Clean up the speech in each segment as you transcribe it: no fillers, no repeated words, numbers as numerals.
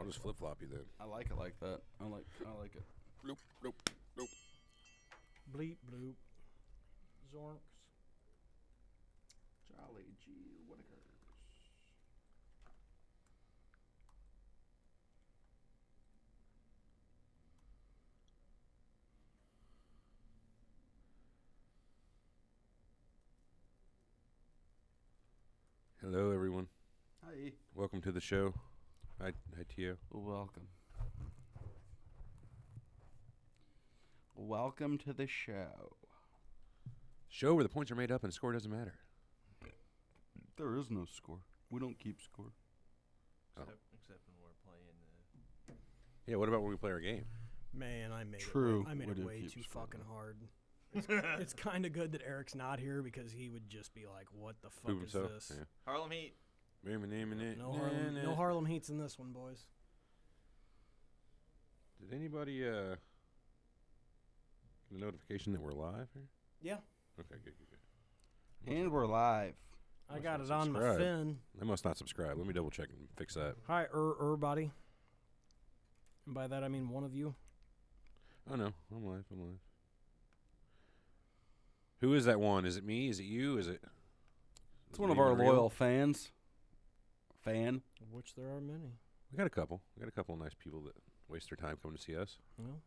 I'll just flip-flop you then. I like it like that. I like it. Bloop, bloop, bloop. Bleep, bloop. Zorks. Jolly G. Whitakers. Hello, everyone. Hi. Welcome to the show. Hi, Tio. Welcome. Welcome to the show. Show where the points are made up and the score doesn't matter. There is no score. We don't keep score. Except when we're playing the... Yeah, what about when we play our game? Man, I made True. it We way do too keep score. fucking hard. It's kind of good that Eric's not here because he would just be like, "What the fuck Prove is himself. this?" Yeah. Harlem Heat. No Harlem Heats in this one, boys. Did anybody get a notification that we're live here? Yeah, Okay, good. And we're live. I Must got not it on my subscribe. fin. I must not subscribe. Let me double check and fix that. Hi, everybody. And by that I mean one of you. Oh no, I'm live. Who is that one? Is it me? Is it you? Is it? It's one of our even loyal real? fans. Of which there are many. We got a couple. We got a couple of nice people that waste their time coming to see us. Well,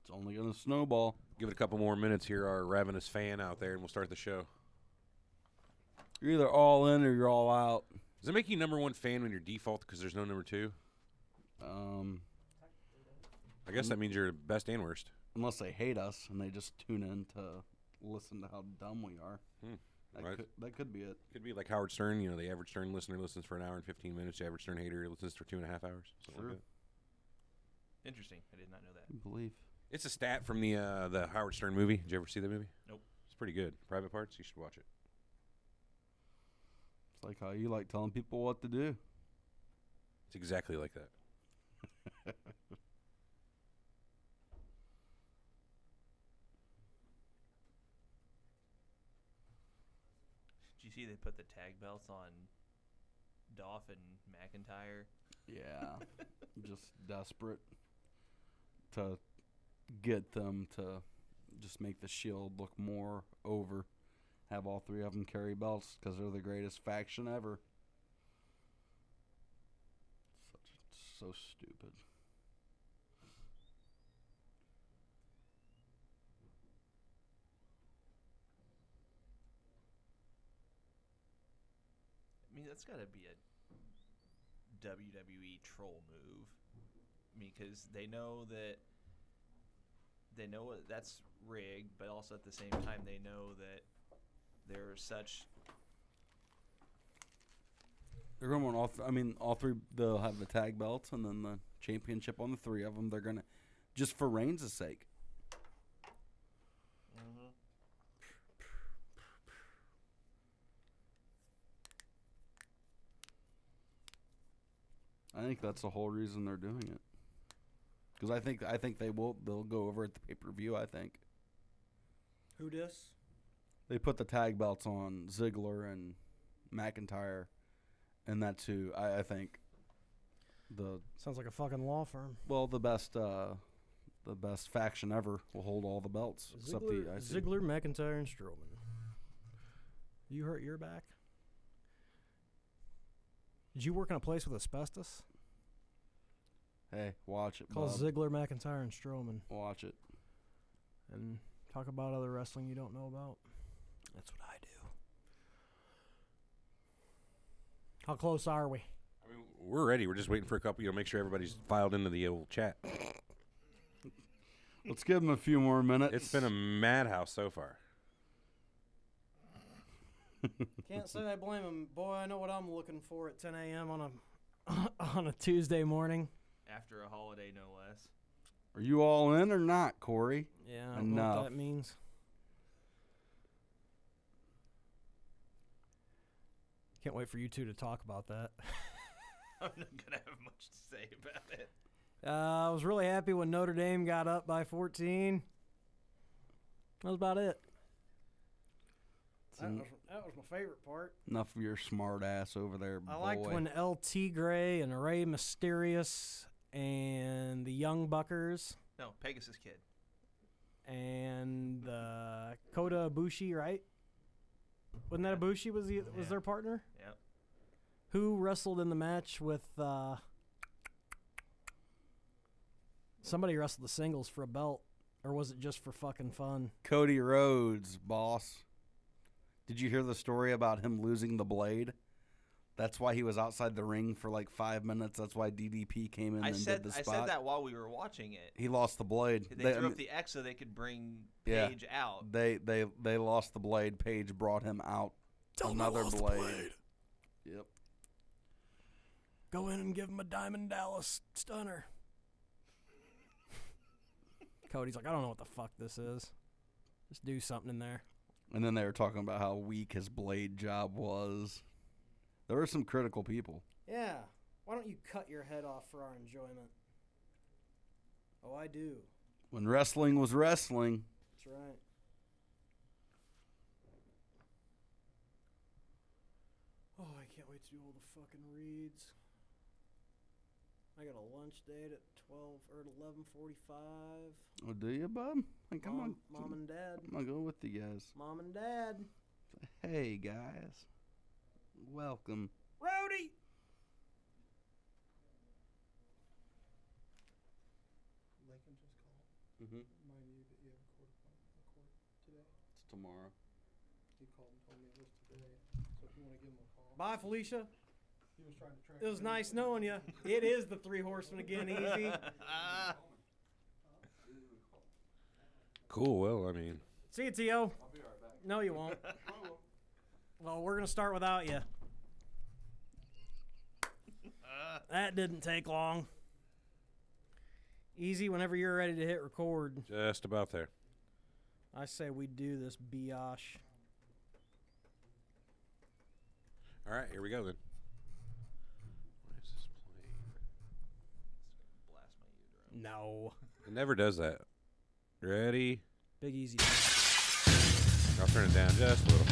It's only going to snowball. Give it a couple more minutes here, our ravenous fan out there, and we'll start the show. You're either all in or you're all out. Does it make you number one fan when you're default because there's no number two? I guess that means you're best and worst. Unless they hate us and they just tune in to listen to how dumb we are. Right. That could be it. Could be like Howard Stern. You know, the average Stern listener listens for an hour and 15 minutes. The average Stern hater listens for 2.5 hours. Something like that. Interesting. I did not know that. I believe. It's a stat from the Howard Stern movie. Did you ever see that movie? Nope. It's pretty good. Private Parts. You should watch it. It's like how you like telling people what to do. It's exactly like that. Did you see they put the tag belts on Dolph and McIntyre? Yeah. Just desperate to get them to just make the Shield look more over. Have all three of them carry belts because they're the greatest faction ever. So stupid. I mean, that's got to be a WWE troll move. I mean, because they know that's rigged, but also at the same time they know that they're such. They're going to want all three. They'll have the tag belts and then the championship on the three of them. They're going to, just for Reigns' sake. I think that's the whole reason they're doing it. Because I think they'll go over at the pay-per-view. I think who dis? they put the tag belts on Ziggler and McIntyre, and that's who I think the Sounds like a fucking law firm. the best faction ever will hold all the belts except the IC. Ziggler, McIntyre, and Strowman. You hurt your back? Did you work in a place with asbestos? Hey, watch it, Call Bob. Ziggler, McIntyre, and Strowman. Watch it. And talk about other wrestling you don't know about. That's what I do. How close are we? I mean, we're ready. We're just waiting for a couple. Make sure everybody's filed into the old chat. Let's give them a few more minutes. It's been a madhouse so far. Can't say I blame him. Boy, I know what I'm looking for at 10 a.m. on a Tuesday morning. After a holiday, no less. Are you all in or not, Corey? Yeah, I don't know Enough. what that means. Can't wait for you two to talk about that. I'm not going to have much to say about it. I was really happy when Notre Dame got up by 14. That was about it. That was my favorite part. Enough of your smart ass over there, boy. I liked when El Tigre and Rey Mysterious and the Young Buckers No, Pegasus Kid. and Kota Ibushi, right? Wasn't that Ibushi was their partner? Yep. Who wrestled in the match with somebody wrestled the singles for a belt, or was it just for fucking fun? Cody Rhodes, boss. Did you hear the story about him losing the blade? That's why he was outside the ring for like 5 minutes. That's why DDP came in and did the spot. I said that while we were watching it. He lost the blade. They threw up the X so they could bring Paige out. They lost the blade. Paige brought him out. Another blade. Yep. Go in and give him a Diamond Dallas stunner. Cody's like, I don't know what the fuck this is. Just do something in there. And then they were talking about how weak his blade job was. There were some critical people. Yeah. Why don't you cut your head off for our enjoyment? Oh, I do. When wrestling was wrestling. That's right. Oh, I can't wait to do all the fucking reads. I got a lunch date at 12 or 11:45. Oh, do you, bud? Like, come on. Mom and Dad. I'm going to go with you guys. Mom and Dad. Hey, guys. Welcome. Rowdy! Lincoln just called. Mm-hmm. Remind you that you have a court appointment today. It's tomorrow. He called and told me it was today. So if you want to give him a call. Bye, Felicia. He was trying to track It was me down. nice knowing you. It is the Three Horsemen again, Easy. Cool. Well, I mean, See you, T.O. No, you won't. Well, we're going to start without you. That didn't take long. Easy whenever you're ready to hit record. just about there. I say we do this biatch. All right, here we go then. Why is this playing? Blast my eardrum. No. It never does that. Ready? Big Easy. I'll turn it down just a little.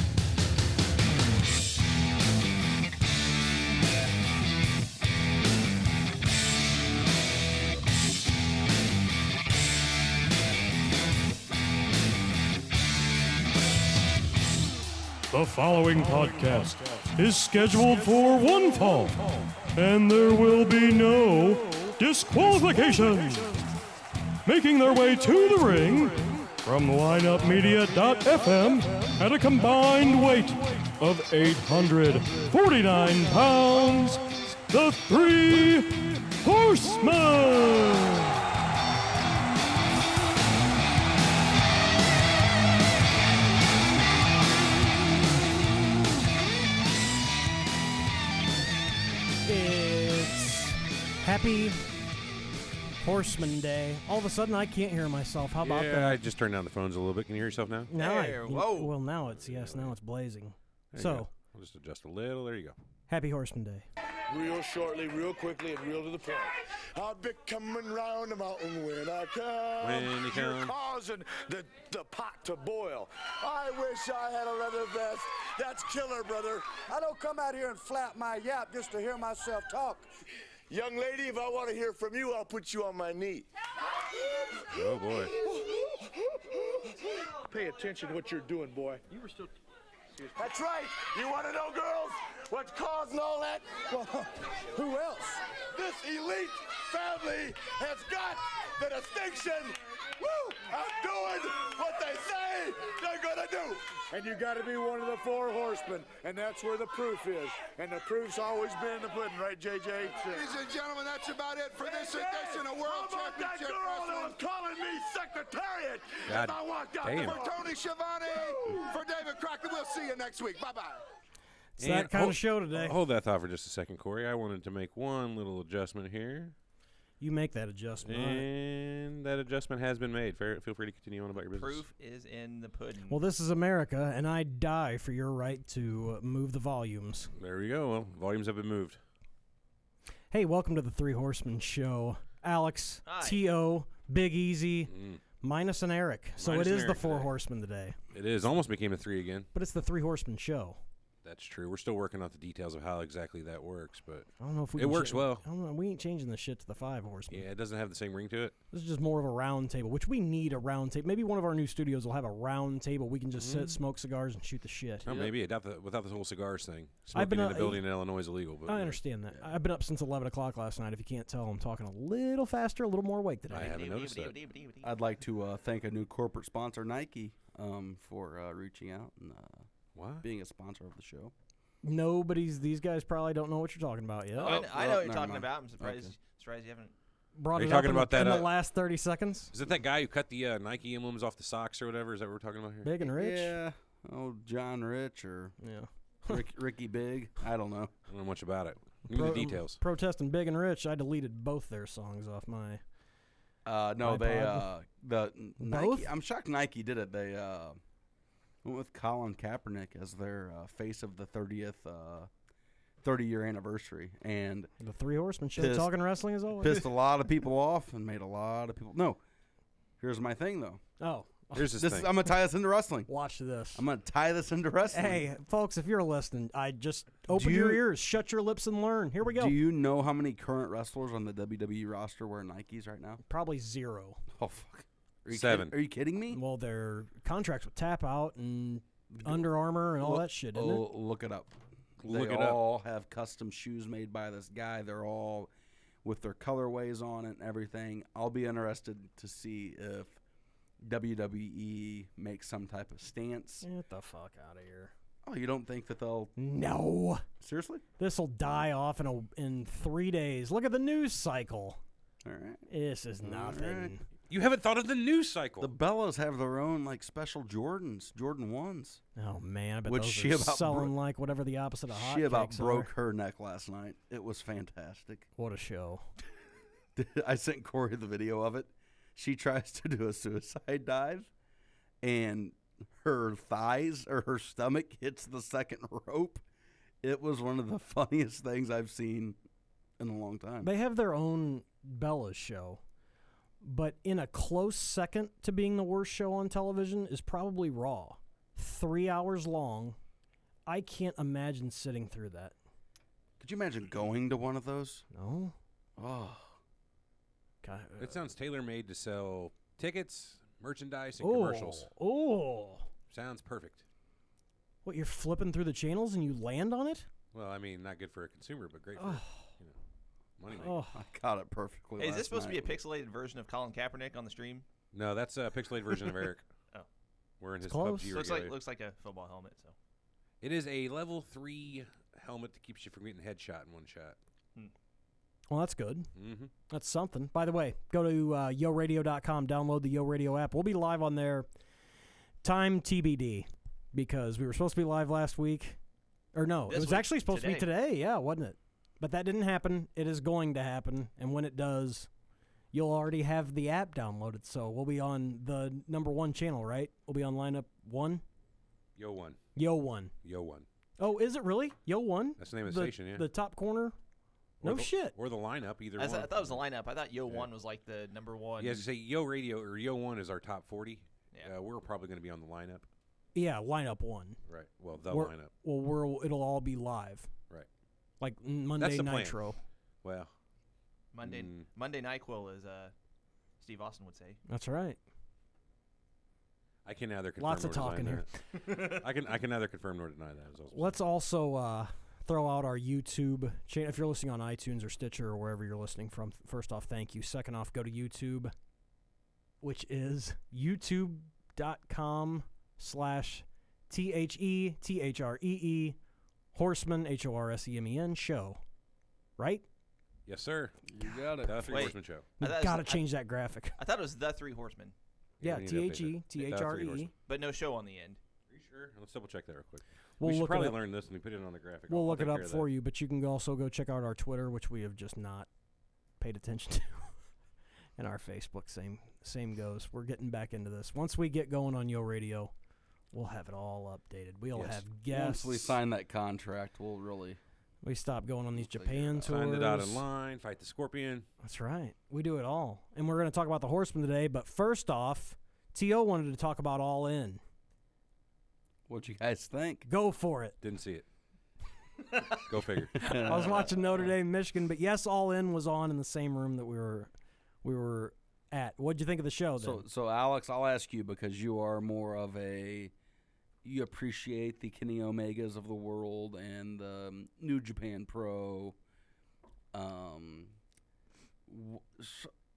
The following podcast is scheduled for one fall, and there will be no disqualifications. Making their way to the ring from lineupmedia.fm at a combined weight of 849 pounds, the Three Horsemen. It's Happy Horseman Day. All of a sudden, I can't hear myself. How about Yeah, that? I just turned down the phones a little bit. Can you hear yourself now? Now There, I, whoa. Well, now it's blazing. There you So, go. I'll just adjust a little. There you go. Happy Horseman Day. Real shortly, real quickly, and real to the point. I'll be coming round the mountain when I come. When you You're come. causing the pot to boil. I wish I had a leather vest. That's killer, brother. I don't come out here and flap my yap just to hear myself talk. Young lady, if I want to hear from you, I'll put you on my knee. Oh, boy. Pay attention to what you're doing, boy. You were still... That's right. You want to know, girls, what's causing all that? Well, who else? This elite family has got the distinction. Woo! I'm doing what they say they're gonna do. And you got to be one of the Four Horsemen, and that's where the proof is. And the proof's always been in the pudding, right, JJ? Ladies and gentlemen, that's about it for this edition of World How about that Championship girl that was Wrestling. calling me secretariat God as I walked out damn. the For Tony Schiavone, for David Crockett, we'll see you next week. Bye-bye. It's that kind of show today. Hold that thought for just a second, Corey. I wanted to make one little adjustment here. You make that adjustment. All right. And that adjustment has been made. Feel free to continue on about your business. Proof is in the pudding. Well, this is America, and I die for your right to move the volumes. There we go. Well, volumes have been moved. Hey, welcome to the Three Horsemen Show. Alex, Hi. T.O., Big Easy, Minus an Eric. So Minus it an is the Eric Four today. Horsemen today. It is. Almost became a 3 again. But it's the Three Horsemen Show. That's true. We're still working out the details of how exactly that works, but I don't know if we it can works well. I don't know. We ain't changing the shit to the Five Horsemen. Yeah, it doesn't have the same ring to it. This is just more of a round table, which we need a round table. Maybe one of our new studios will have a round table. We can just sit, smoke cigars, and shoot the shit. Oh, maybe without the whole cigars thing. I've been Smoking in a building in Illinois is illegal. But I understand that. I've been up since 11 o'clock last night. If you can't tell, I'm talking a little faster, a little more awake today. I haven't noticed that. I'd like to thank a new corporate sponsor, Nike, for reaching out and being a sponsor of the show. These guys probably don't know what you're talking about yet. I know what you're talking about. I'm surprised you haven't. Brought Are you it up talking about that, in the last 30 seconds? Is it that guy who cut the Nike emblems off the socks or whatever? Is that what we're talking about here? Big and Rich? Yeah. Oh, John Rich or Ricky Big. I don't know. I don't know much about it. Give me the details. Protesting Big and Rich, I deleted both their songs off my No, iPod. the Nike. Both? I'm shocked Nike did it. They went with Colin Kaepernick as their face of the 30-year anniversary, and The Three Horsemen Show, talking wrestling as always. pissed a lot of people off and made a lot of people. No, here's my thing though. Oh, Here's this thing. I'm gonna tie this into wrestling. watch this. I'm gonna tie this into wrestling. Hey, folks, if you're listening, I just open your ears, shut your lips, and learn. Here we go. Do you know how many current wrestlers on the WWE roster wear Nikes right now? Probably 0. Oh fuck. Are you 7. Are you kidding me? Well, their contracts with Tap Out and Under Armour and all that shit, isn't it? Look it up. Look They it up. all have custom shoes made by this guy. They're all with their colorways on it and everything. I'll be interested to see if WWE makes some type of stance. Get the fuck out of here. Oh, you don't think that they'll... No. Seriously? This will die off in 3 days. Look at the news cycle. All right. This is nothing. right. You haven't thought of the news cycle. The Bellas have their own like special Jordan 1s. Oh, man. I bet Which those she are about selling like whatever the opposite of hotcakes She about broke are. her neck last night. It was fantastic. What a show. I sent Corey the video of it. She tries to do a suicide dive, and her thighs or her stomach hits the second rope. It was one of the funniest things I've seen in a long time. They have their own Bella's show, but in a close second to being the worst show on television is probably Raw. 3 hours long. I can't imagine sitting through that. Could you imagine going to one of those? No? Oh. God, It sounds tailor-made to sell tickets, merchandise, and commercials. Oh. Sounds perfect. What, you're flipping through the channels and you land on it? Well, I mean, not good for a consumer, but great for money making. Oh. I got it perfectly. Hey, is last this supposed night. to be a pixelated version of Colin Kaepernick on the stream? No, that's a pixelated version of Eric. Oh. Wearing his close. PUBG Looks regalia. like a football helmet. So It is a level 3 helmet that keeps you from getting headshot in one shot. Well, that's good. Mm-hmm. That's something. By the way, go to yoradio.com, download the Yo Radio app. We'll be live on there. Time TBD, because we were supposed to be live last week. Or no, This it was week, actually supposed to be today, yeah, wasn't it? But that didn't happen. It is going to happen, and when it does, you'll already have the app downloaded. So we'll be on the number 1 channel, right? We'll be on lineup 1. Yo 1. Yo 1. Yo 1. Oh, is it really? Yo 1? That's the name of the station, yeah. The top corner? Or No shit. Or the lineup, either I one. thought it was the lineup. I thought Yo 1 was like the number 1. Yeah, as you say, Yo Radio or Yo 1 is our top 40. Yeah. We're probably going to be on the lineup. Yeah, lineup 1. Right. Well, the We're- lineup. Well, it'll all be live. Right. Like Monday the plan. Nitro. Well. Monday NyQuil, as Steve Austin would say. That's right. I can neither confirm Lots nor of talking deny here. that. I can neither confirm nor deny that. Is also Let's also throw out our YouTube channel. If you're listening on iTunes or Stitcher or wherever you're listening from, first off, thank you. Second off, go to YouTube, which is youtube.com/THETHREE Horsemen, HORSEMEN show. Right? Yes, sir. You got it. The Three Wait. Horsemen Show. We I thought it was- got to change that graphic. I thought it was the Three Horsemen, Yeah, we need to update that. The Three THETHREE. Horsemen. but no show on the end. Are you sure? Let's double check that real quick. We'll we should look probably it up. learn this and we put it on the graphic. We'll I'll look it take up care of for that. you, but you can also go check out our Twitter, which we have just not paid attention to, and our Facebook. Same goes. We're getting back into this. Once we get going on Yo Radio, we'll have it all updated. We'll Yes. have guests. Once we sign that contract, we'll really... We stopped going on these Japan tours. Sign the dotted line, fight the scorpion. That's right. We do it all. And we're going to talk about the Horsemen today. But first off, T.O. wanted to talk about All In. What you guys think? Go for it. Didn't see it. Go figure. I was watching Notre Dame, Michigan, but yes, All In was on in the same room that we were at. What'd you think of the show then? So Alex, I'll ask you because you are more of you appreciate the Kenny Omegas of the world and the New Japan Pro.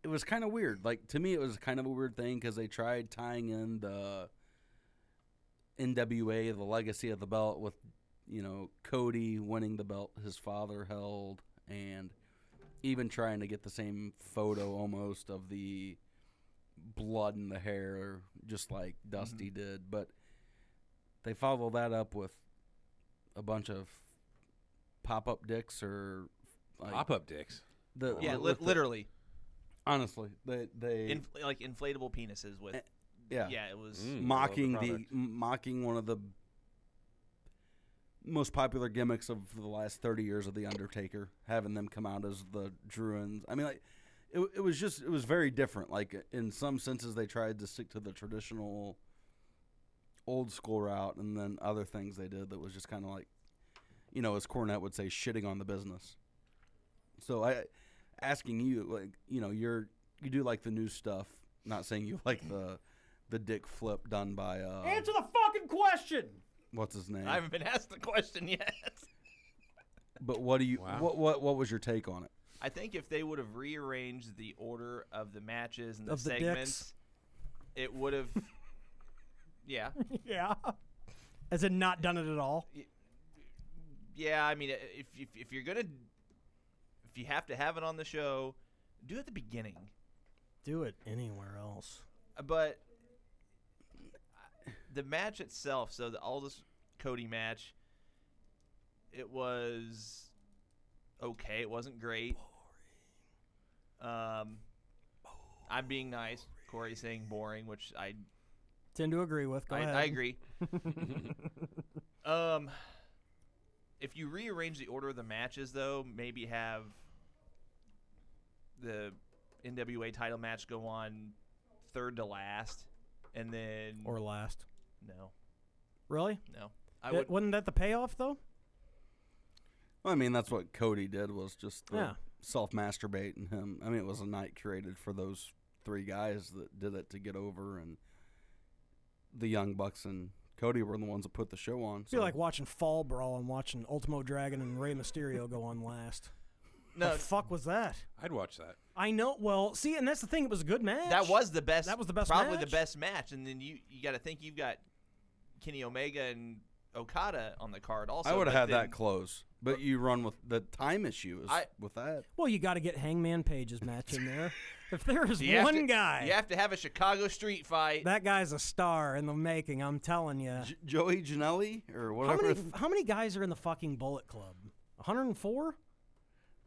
It was kind of weird. Like, to me, it was kind of a weird thing because they tried tying in the NWA, the legacy of the belt, with Cody winning the belt his father held, and even trying to get the same photo almost of the blood in the hair, just like Dusty did. But they follow that up with a bunch of pop-up dicks or Pop-up dicks. Literally. Honestly, they like inflatable penises with. Yeah, it was mocking one of the most popular gimmicks of the last 30 years of The Undertaker, having them come out as the Druins. I mean, like, it was very different. Like, in some senses, they tried to stick to the traditional old school route, and then other things they did that was just kind of like, as Cornette would say, shitting on the business. So asking you, like, you do like the new stuff, not saying you like the dick flip done by Answer the fucking question. What's his name? I haven't been asked the question yet. But what do you? Wow. What was your take on it? I think if they would have rearranged the order of the matches and the Of the segments, dicks. it would have. Yeah. Yeah. As in not done it at all. Yeah, I mean, if you're gonna, if you have to have it on the show, do it at the beginning. Do it anywhere else. But the match itself, so the Aldous Cody match, it was okay. It wasn't great. I'm being nice. Corey's saying boring, which I Tend to agree with. Go ahead. I agree. If you rearrange the order of the matches, though, maybe have the NWA title match go on third to last, and then Or last. no, Really? no. Wasn't that the payoff, though? Well, I mean, that's what Cody did, was just Yeah. self-masturbating him. I mean, it was a night curated for those three guys that did it to get over, and the Young Bucks and Cody were the ones that put the show on. I feel like watching Fall Brawl and watching Ultimo Dragon and Rey Mysterio go on last. No, The fuck was that? I'd watch that. I know. Well, see, and that's the thing. It was a good match. that was the best. That was the best probably match. the best match. And then you got to think you've got Kenny Omega and Okada on the card also. I would have but had then- that close, but you run with the time issue with that. Well, you got to get Hangman Page's match in there. If there is You have one to- guy, You have to have a Chicago street fight. that guy's a star in the making. I'm telling you. Joey Janela or How whatever. how many guys are in the fucking Bullet Club? 104?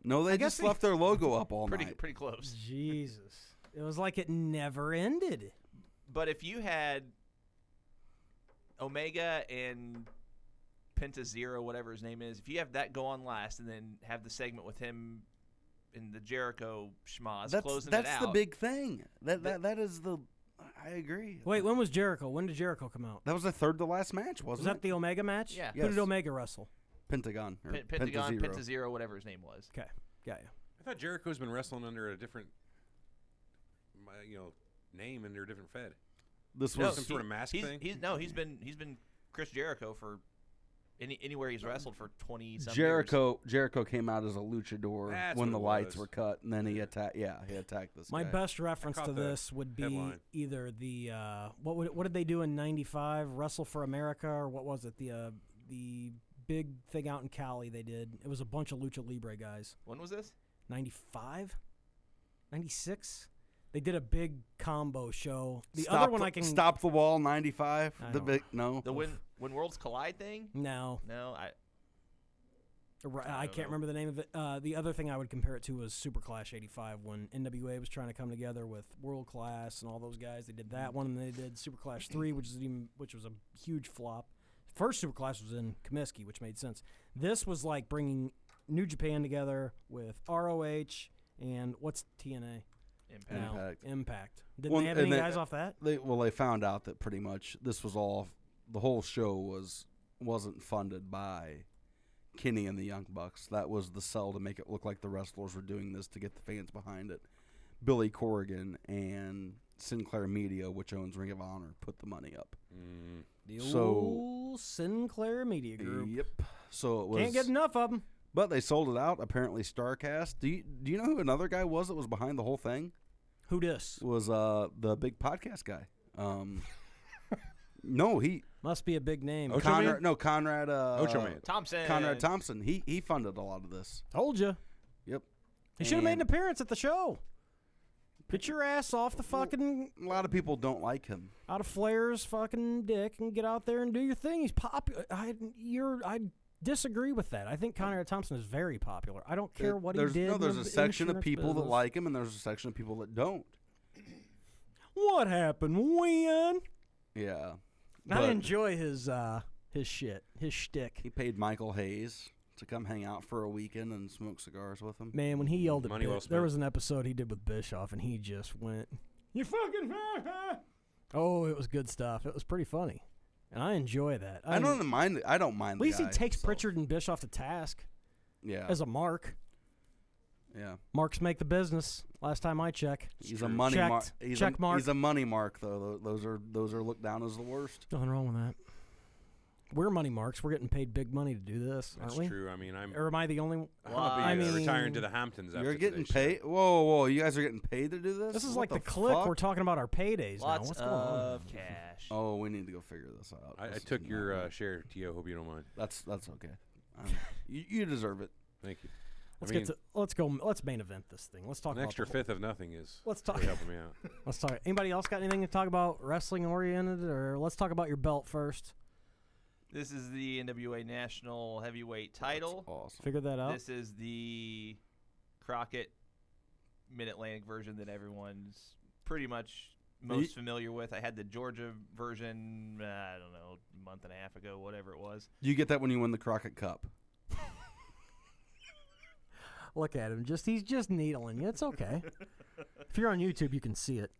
No, they guess just left their logo up all pretty night. pretty close. Jesus. It was like it never ended. But if you had Omega and Penta Zero, whatever his name is, if you have that go on last and then have the segment with him in the Jericho schmaz closing it out. That's the big thing. That is the. I agree. Wait, when was Jericho? When did Jericho come out? That was the third to last match, Was wasn't that it? the Omega match? Yeah. Who did Yes. Omega wrestle? Pentagon. Or Pentagon, Penta-Zero. Penta Zero, whatever his name was. Okay. Got you. I thought Jericho's been wrestling under a different, name under a different Fed. This No, was some sort of mask thing? He's been Chris Jericho for anywhere he's wrestled for 20-some years. Jericho came out as a luchador That's when what the it lights was. were cut, and then he attacked. Yeah, he attacked this My guy. best reference caught to the this would be headline. either the what did they do in '95? Wrestle for America, or what was it? The big thing out in Cali they did. It was a bunch of lucha libre guys. When was this? 95, 96. They did a big combo show. The Stop other one I can Stop the Wall '95. I The don't- big no. The when Worlds Collide thing? No, No, I don't can't know. remember the name of it. The other thing I would compare it to was Super Clash '85 when NWA was trying to come together with World Class and all those guys. They did that one, and they did Super Clash 3, which was a huge flop. First Super Clash was in Comiskey, which made sense. This was like bringing New Japan together with ROH and what's TNA? Impact. Didn't they have any guys off that? They found out that pretty much this was all, the whole show wasn't funded by Kenny and the Young Bucks. That was the sell to make it look like the wrestlers were doing this to get the fans behind it. Billy Corrigan and Sinclair Media, which owns Ring of Honor, put the money up. The old Sinclair Media Group. Yep. So it was. Can't get enough of them. But they sold it out. Apparently, StarCast. Do you know who another guy was that was behind the whole thing? Who dis? Was the big podcast guy. No, he must be a big name. Conrad. Ocho Man. Thompson. Conrad Thompson. He funded a lot of this. Told you. Yep. He should have made an appearance at the show. Get your ass off the fucking. A lot of people don't like him. Out of Flair's fucking dick and get out there and do your thing. He's popular. I disagree with that. I think Conrad Thompson is very popular. I don't care what he did. No, there's a section of people that like him, and there's a section of people that don't. What happened when? Yeah. I enjoy his shit, his shtick. He paid Michael Hayes to come hang out for a weekend and smoke cigars with him. Man, when he yelled at Money well spent. there was an episode he did with Bischoff, and he just went, "You fucking!" Oh, it was good stuff. It was pretty funny, and I enjoy that. I don't mind. I don't mind. At least the he guy, takes so. Pritchard and Bischoff to task. Yeah. As a mark. Yeah. Marks make the business. Last time I check. He's a money mark. Check mark. He's a money mark though. Those are looked down as the worst. Nothing wrong with that. We're money marks. We're getting paid big money to do this, aren't we? That's true. I mean, Or am I the only one? I'm retiring to the Hamptons after You're getting today's paid. Whoa! You guys are getting paid to do this. This is What like the click. fuck? We're talking about our paydays Lots now. What's going on? of cash. Oh, we need to go figure this out. I This took is your not- share, Tio. Hope you don't mind. That's okay. You deserve it. Thank you. Let's main event this thing. Let's talk An about extra fifth of nothing is Let's talk. really helping me out. Let's talk. Anybody else got anything to talk about wrestling oriented, or let's talk about your belt first? This is the NWA National Heavyweight title. That's awesome. Figure that out. This is the Crockett Mid-Atlantic version that everyone's pretty much most familiar with. I had the Georgia version, I don't know, a month and a half ago, whatever it was. You get that when you win the Crockett Cup. Look at him. He's just needling you. It's okay. If you're on YouTube, you can see it.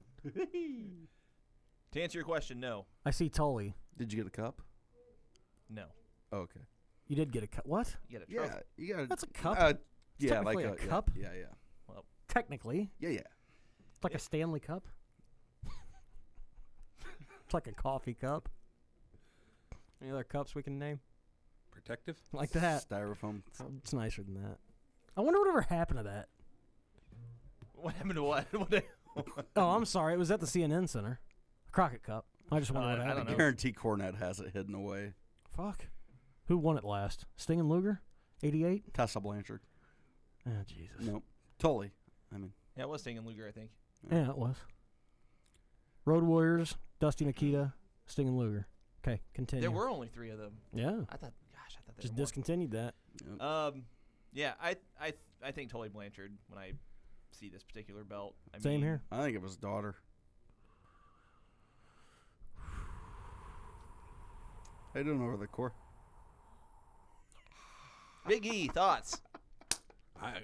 To answer your question, no. I see Tully. Did you get a cup? No. Oh, okay. You did get a cup. What? You get a trophy. Yeah, you got. That's a cup. Yeah, technically like a cup? Yeah. Technically. Yeah. It's like a Stanley Cup. It's like a coffee cup. Any other cups we can name? Protective? Like that. Styrofoam. It's nicer than that. I wonder whatever happened to that. What happened to what? Oh, I'm sorry. It was at the CNN Center. Crockett Cup. I just wonder what I happened. don't know. I guarantee Cornette has it hidden away. Fuck. Who won it last? Sting and Luger? 88? Tessa Blanchard. Oh, Jesus. Nope. Tully. I mean. Yeah, it was Sting and Luger, I think. Yeah, it was. Road Warriors, Dusty Nikita, Sting and Luger. Okay, continue. There were only 3 of them. Yeah. I thought there Just were more. discontinued that. Yep. Yeah, I think Tully Blanchard when I see this particular belt. Same here. I think it was daughter. How you doing over the core? Big E, thoughts?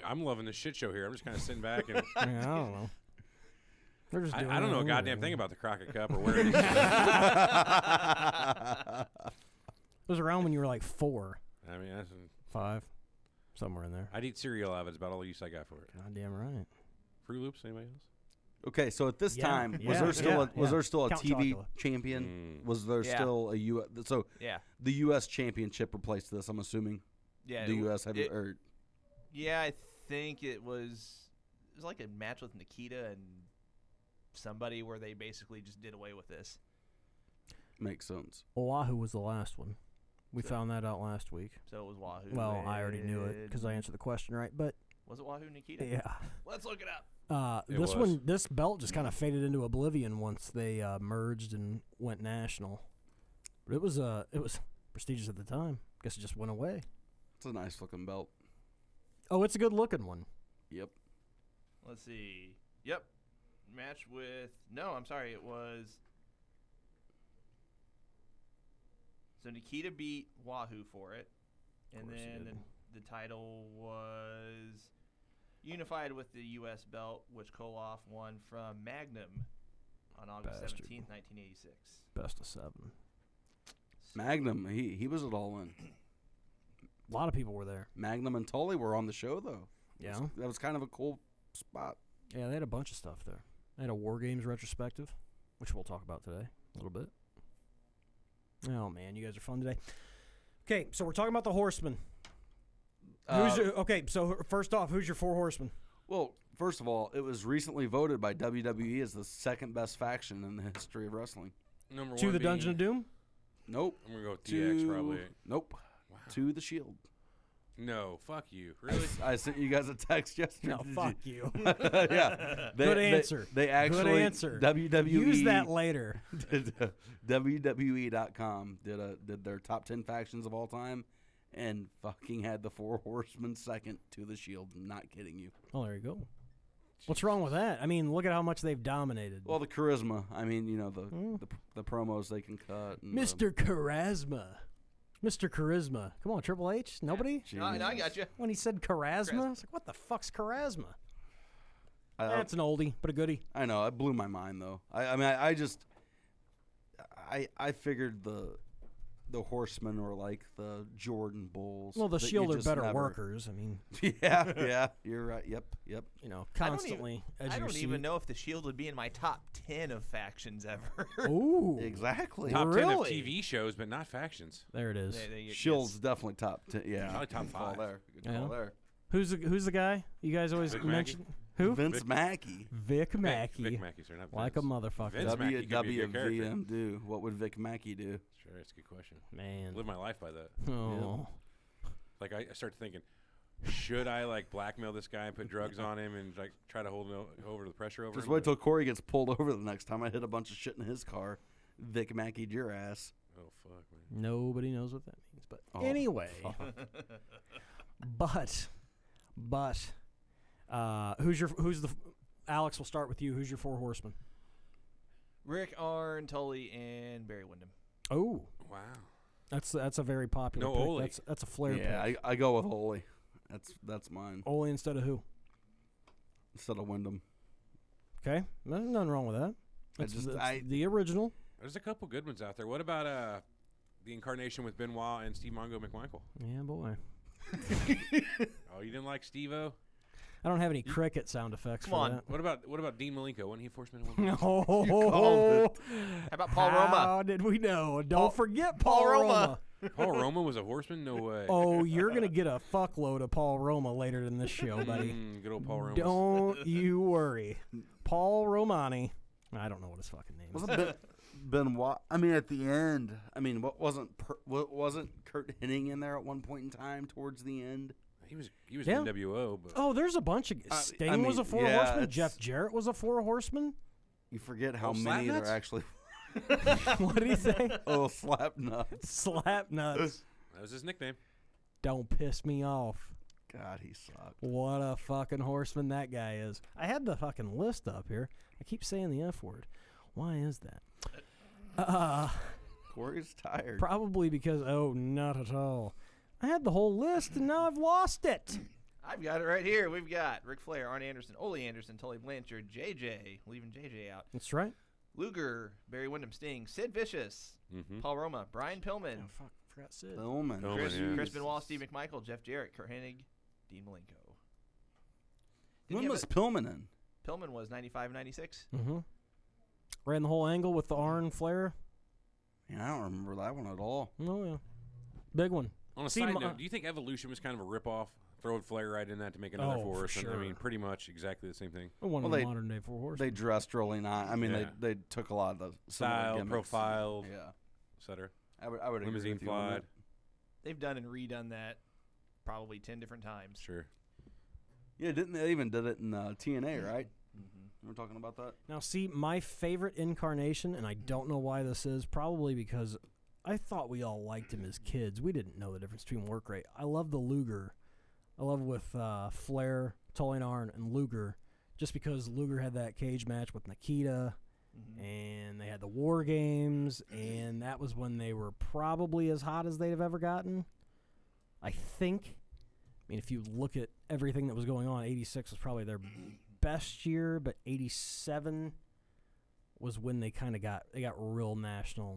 I'm loving this shit show here. I'm just kind of sitting back and I don't know. They're just doing I don't know a their own goddamn thing. thing about the Crockett Cup or where it is. It was around when you were like 4, I mean, 5, somewhere in there. I'd eat cereal out of it. It's about all the use I got for it. Goddamn right. Fruit Loops, anybody else? Okay, so at this Yeah, time, yeah, was there still a Count TV Chocula. champion? Was there Yeah. still a U.S. So Yeah. the U.S. championship replaced this, I'm assuming. Yeah. The U.S. heavy or Yeah, I think it was like a match with Nikita and somebody where they basically just did away with this. makes sense. Oahu was the last one. We found that out last week. So it was Wahoo. Well, I already knew it because I answered the question right, but Was it Wahoo Nikita? yeah. Let's look it up. This belt just kind of faded into oblivion once they merged and went national. But it was prestigious at the time. Guess it just went away. It's a nice looking belt. Oh, it's a good looking one. Yep. Let's see. Yep. Match with... No, I'm sorry. It was... So Nikita beat Wahoo for it. And then the title was unified with the U.S. belt, which Koloff won from Magnum on August 17th, 1986. Best of 7. Magnum, he was at All In. A lot of people were there. Magnum and Tully were on the show, though. Yeah. That was kind of a cool spot. Yeah, they had a bunch of stuff there. They had a War Games retrospective, which we'll talk about today a little bit. Oh, man, you guys are fun today. Okay, so we're talking about the Horsemen. So first off, who's your Four Horsemen? Well, first of all, it was recently voted by WWE as the second best faction in the history of wrestling. Number To one the being- Dungeon of Doom? Nope. I'm going to go with DX probably. Nope. Wow. To the Shield. No, fuck you. Really? I sent you guys a text yesterday. No, fuck you. Yeah. Good answer. They actually, Good answer. WWE. Use that later. WWE.com did their top 10 factions of all time and fucking had the Four Horsemen second to the Shield. I'm not kidding you. Oh, there you go. What's wrong with that? I mean, look at how much they've dominated. Well, the charisma. I mean, you know, the promos they can cut. And Mr. Charisma. Mr. Charisma. Come on, Triple H? Nobody? No, I got you. When he said charisma, I was like, what the fuck's charisma? I That's an oldie, but a goodie. I know. It blew my mind, though. I figured the Horsemen were like the Jordan Bulls. Well, the that you Shield are just better never- workers. I mean, Yeah, you're right. Yep. you know, I don't constantly edge I your don't seat. even know if the Shield would be in my top 10 of factions ever. Ooh. Exactly. Top 10 of Really? TV shows, but not factions. There it is. Shield's definitely top 10. Yeah, Probably top good call 5. there. Good Yeah. call there. Who's the guy you guys always Vic mention? Who? Vince Mackey. Vic Mackey. Vic Mackey, sir, not Like a Vince. motherfucker. Vince Mackey could be a good character. WWVM do? What would Vic Mackey do? Sure, that's a good question. Man. Live my life by that. Oh. Like I start thinking, should I like blackmail this guy and put drugs on him and like try to hold him over the pressure over Just him? wait till Corey gets pulled over the next time I hit a bunch of shit in his car. Vic Mackey'd your ass. Oh fuck, man. Nobody knows what that means. But Oh, anyway. but who's the Alex, we'll start with you. Who's your Four Horsemen? Rick, Arn, Tully, and Barry Windham. Oh. Wow. That's a very popular No pick. Ole. That's a Flair Yeah, pick. I go with Ole. That's mine. Ole instead of who? Instead of Wyndham. Okay. Nothing wrong with that. That's the original. There's a couple good ones out there. What about the incarnation with Benoit and Steve Mongo McMichael? Yeah, boy. Oh, you didn't like Steve-O? I don't have any cricket sound effects Come for on. that. What about Dean Malenko? Wasn't he a Horseman at one point? Oh, How about Paul Roma? How did we know? Don't forget Paul Paul Roma. Roma. Paul Roma was a horseman? No way. Oh, you're going to get a fuckload of Paul Roma later in this show, buddy. Good old Paul Roma. Don't you worry. Paul Romani. I don't know what his fucking name is. Wasn't Benoit? I mean, at the end. I mean, what wasn't Kurt Hennig in there at one point in time towards the end? He was Yeah. NWO, but Oh, there's a bunch of Sting I was mean, a Four yeah, Horseman. it's- Jeff Jarrett was a Four Horseman. You forget how Oh, many Slapnuts? there actually. What did he say? Oh, slap nuts! Slap nuts. that was his nickname. Don't piss me off. God, he sucked. What a fucking horseman that guy is. I had the fucking list up here. I keep saying the F word. Why is that? Corey's tired. Probably because, not at all. I had the whole list and now I've lost it. I've got it right here. We've got Ric Flair, Arn Anderson, Ole Anderson, Tully Blanchard, JJ, leaving JJ out. That's right. Luger, Barry Windham, Sting, Sid Vicious, Paul Roma, Brian Pillman, Oh, fuck. Forgot Sid. Billman. Billman, Chris, yeah. Chris Benoit, Steve McMichael, Jeff Jarrett, Kurt Hennig, Dean Malenko. When was Pillman in? Pillman was 95-96. Mm-hmm. Ran the whole angle with the Arn Flair. Yeah, I don't remember that one at all. Oh, yeah. Big one. On a See, side my- note, do you think Evolution was kind of a ripoff? Throwing Flair right in that to make another Oh, Four for Horsemen. sure. I mean, pretty much exactly the same thing. One Well, of the they- modern day Four Horsemen. They dressed really nice. I mean, Yeah. they took a lot of the similar Style, gimmicks. profile, Yeah, etc. I would agree Limousine with you on fly. that. They've done and redone that probably 10 different times. Sure. Yeah, didn't they even did it in TNA, right? We're talking about that. Now, see, my favorite incarnation, and I don't know why this is, probably because I thought we all liked him as kids. We didn't know the difference between work rate. I love the Luger. I love with Flair, Tully and Arn, and Luger, just because Luger had that cage match with Nikita, and they had the War Games, and that was when they were probably as hot as they've ever gotten. I think. mean, if you look at everything that was going on, 86 was probably their best year, but 87 was when they kind of got real national.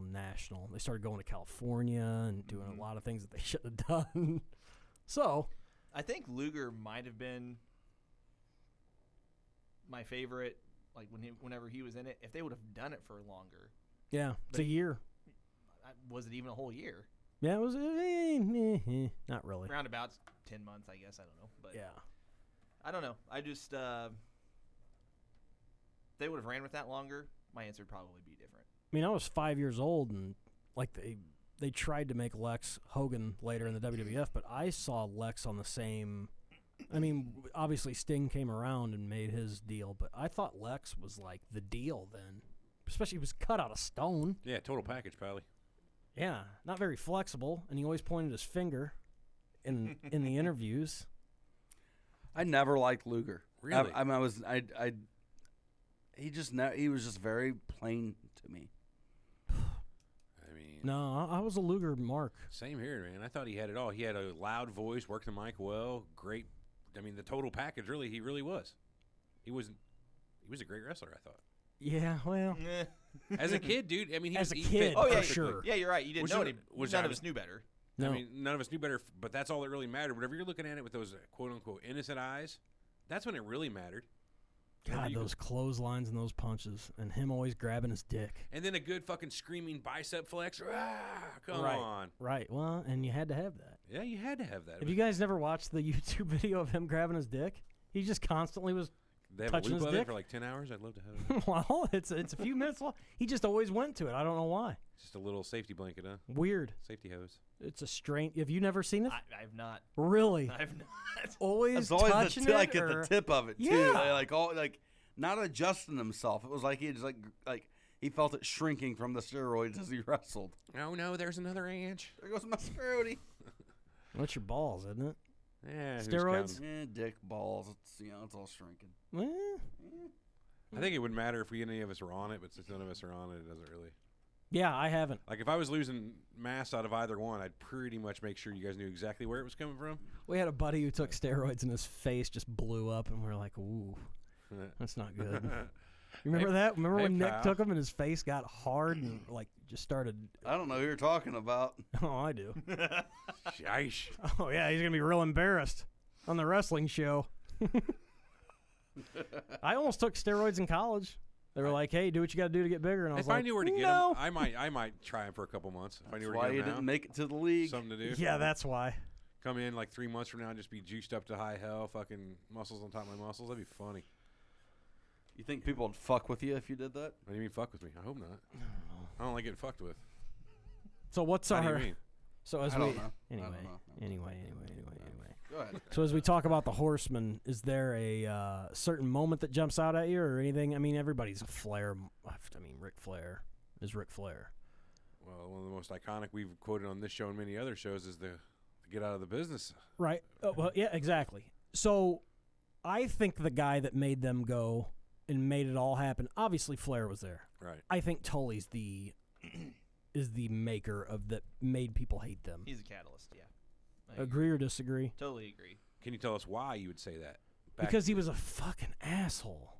They started going to California and doing a lot of things that they shouldn't have done. So, I think Luger might have been my favorite. Like whenever he was in it, if they would have done it for longer. Yeah, it's a year. Was it even a whole year? Yeah, it was not really. Roundabouts 10 months, I guess. I don't know, but yeah, I don't know. I just if they would have ran with that longer, my answer would probably be different. I mean, I was 5 years old, and like they tried to make Lex Hogan later in the WWF, but I saw Lex on the same. I mean, obviously Sting came around and made his deal, but I thought Lex was like the deal then. Especially he was cut out of stone. Yeah, total package, Pally. Yeah, not very flexible, and he always pointed his finger in the interviews. I never liked Luger. Really? He was just very plain to me. I mean, No, I was a Luger mark. same here, man. I thought he had it all. He had a loud voice, worked the mic well, great. I mean, the total package. Really, he really was. He was a great wrestler. I thought. Yeah, well, As a kid, dude. I mean, As a he kid, fit oh, yeah, perfectly. sure. Yeah, you're right. You didn't Was know there- any. was None there- of us knew better. no. I mean, none of us knew better, but that's all that really mattered. Whenever you're looking at it with those quote unquote innocent eyes, that's when it really mattered. God, those clotheslines and those punches, and him always grabbing his dick. And then a good fucking screaming bicep flex. Ah, come Right. on. Right. Well, and you had to have that. Yeah, you had to have that. Have you guys never watched the YouTube video of him grabbing his dick? He just constantly was. They have touching a loop his of dick? it for like 10 hours. I'd love to have it. Well, it's a few minutes long. He just always went to it. I don't know why. Just a little safety blanket, huh? Weird. Safety hose. It's a strange. Have you never seen it? I've not. Really? I've not. Always It's always touching at it, or- the tip of it too. Yeah. Like not adjusting himself. It was like he just like he felt it shrinking from the steroids as he wrestled. Oh no, there's another inch. There goes my scrody. That's your balls, isn't it? Yeah, who's Steroids? counting? Dick balls. It's it's all shrinking. Eh. I think it wouldn't matter if any of us are on it, but since none of us are on it, it doesn't really. Yeah, I haven't. Like if I was losing mass out of either one, I'd pretty much make sure you guys knew exactly where it was coming from. We had a buddy who took steroids and his face just blew up, and we were like, ooh, that's not good. You remember that? Remember when Nick pal. took him and his face got hard and like just started? I don't know who you're talking about. Oh, I do. Sheesh. Oh yeah, he's gonna be real embarrassed on the wrestling show. I almost took steroids in college. They were like, "Hey, do what you got to do to get bigger." And I was If like, I knew where to get no. them, I might try them for a couple months. If I knew That's where why to you get them didn't now, make it to the league. something to do. Yeah, that's why. Come in like 3 months from now and just be juiced up to high hell, fucking muscles on top of my muscles. That'd be funny. You think people would fuck with you if you did that? What do you mean fuck with me? I hope not. I don't like getting fucked with. So what's How do our? you mean? So as I we don't know. I anyway, don't know. anyway. Go ahead. So as we talk about the Horsemen, is there a certain moment that jumps out at you or anything? I mean, everybody's a Flair. I mean, Ric Flair is Ric Flair. Well, one of the most iconic we've quoted on this show and many other shows is the get out of the business. Right. Well, yeah, exactly. So I think the guy that made them go and made it all happen, obviously Flair was there. Right. I think Tully's is the maker of that made people hate them. He's a catalyst. Yeah. I Agree or disagree? Totally agree. Can you tell us why you would say that? Back Because he was a fucking asshole.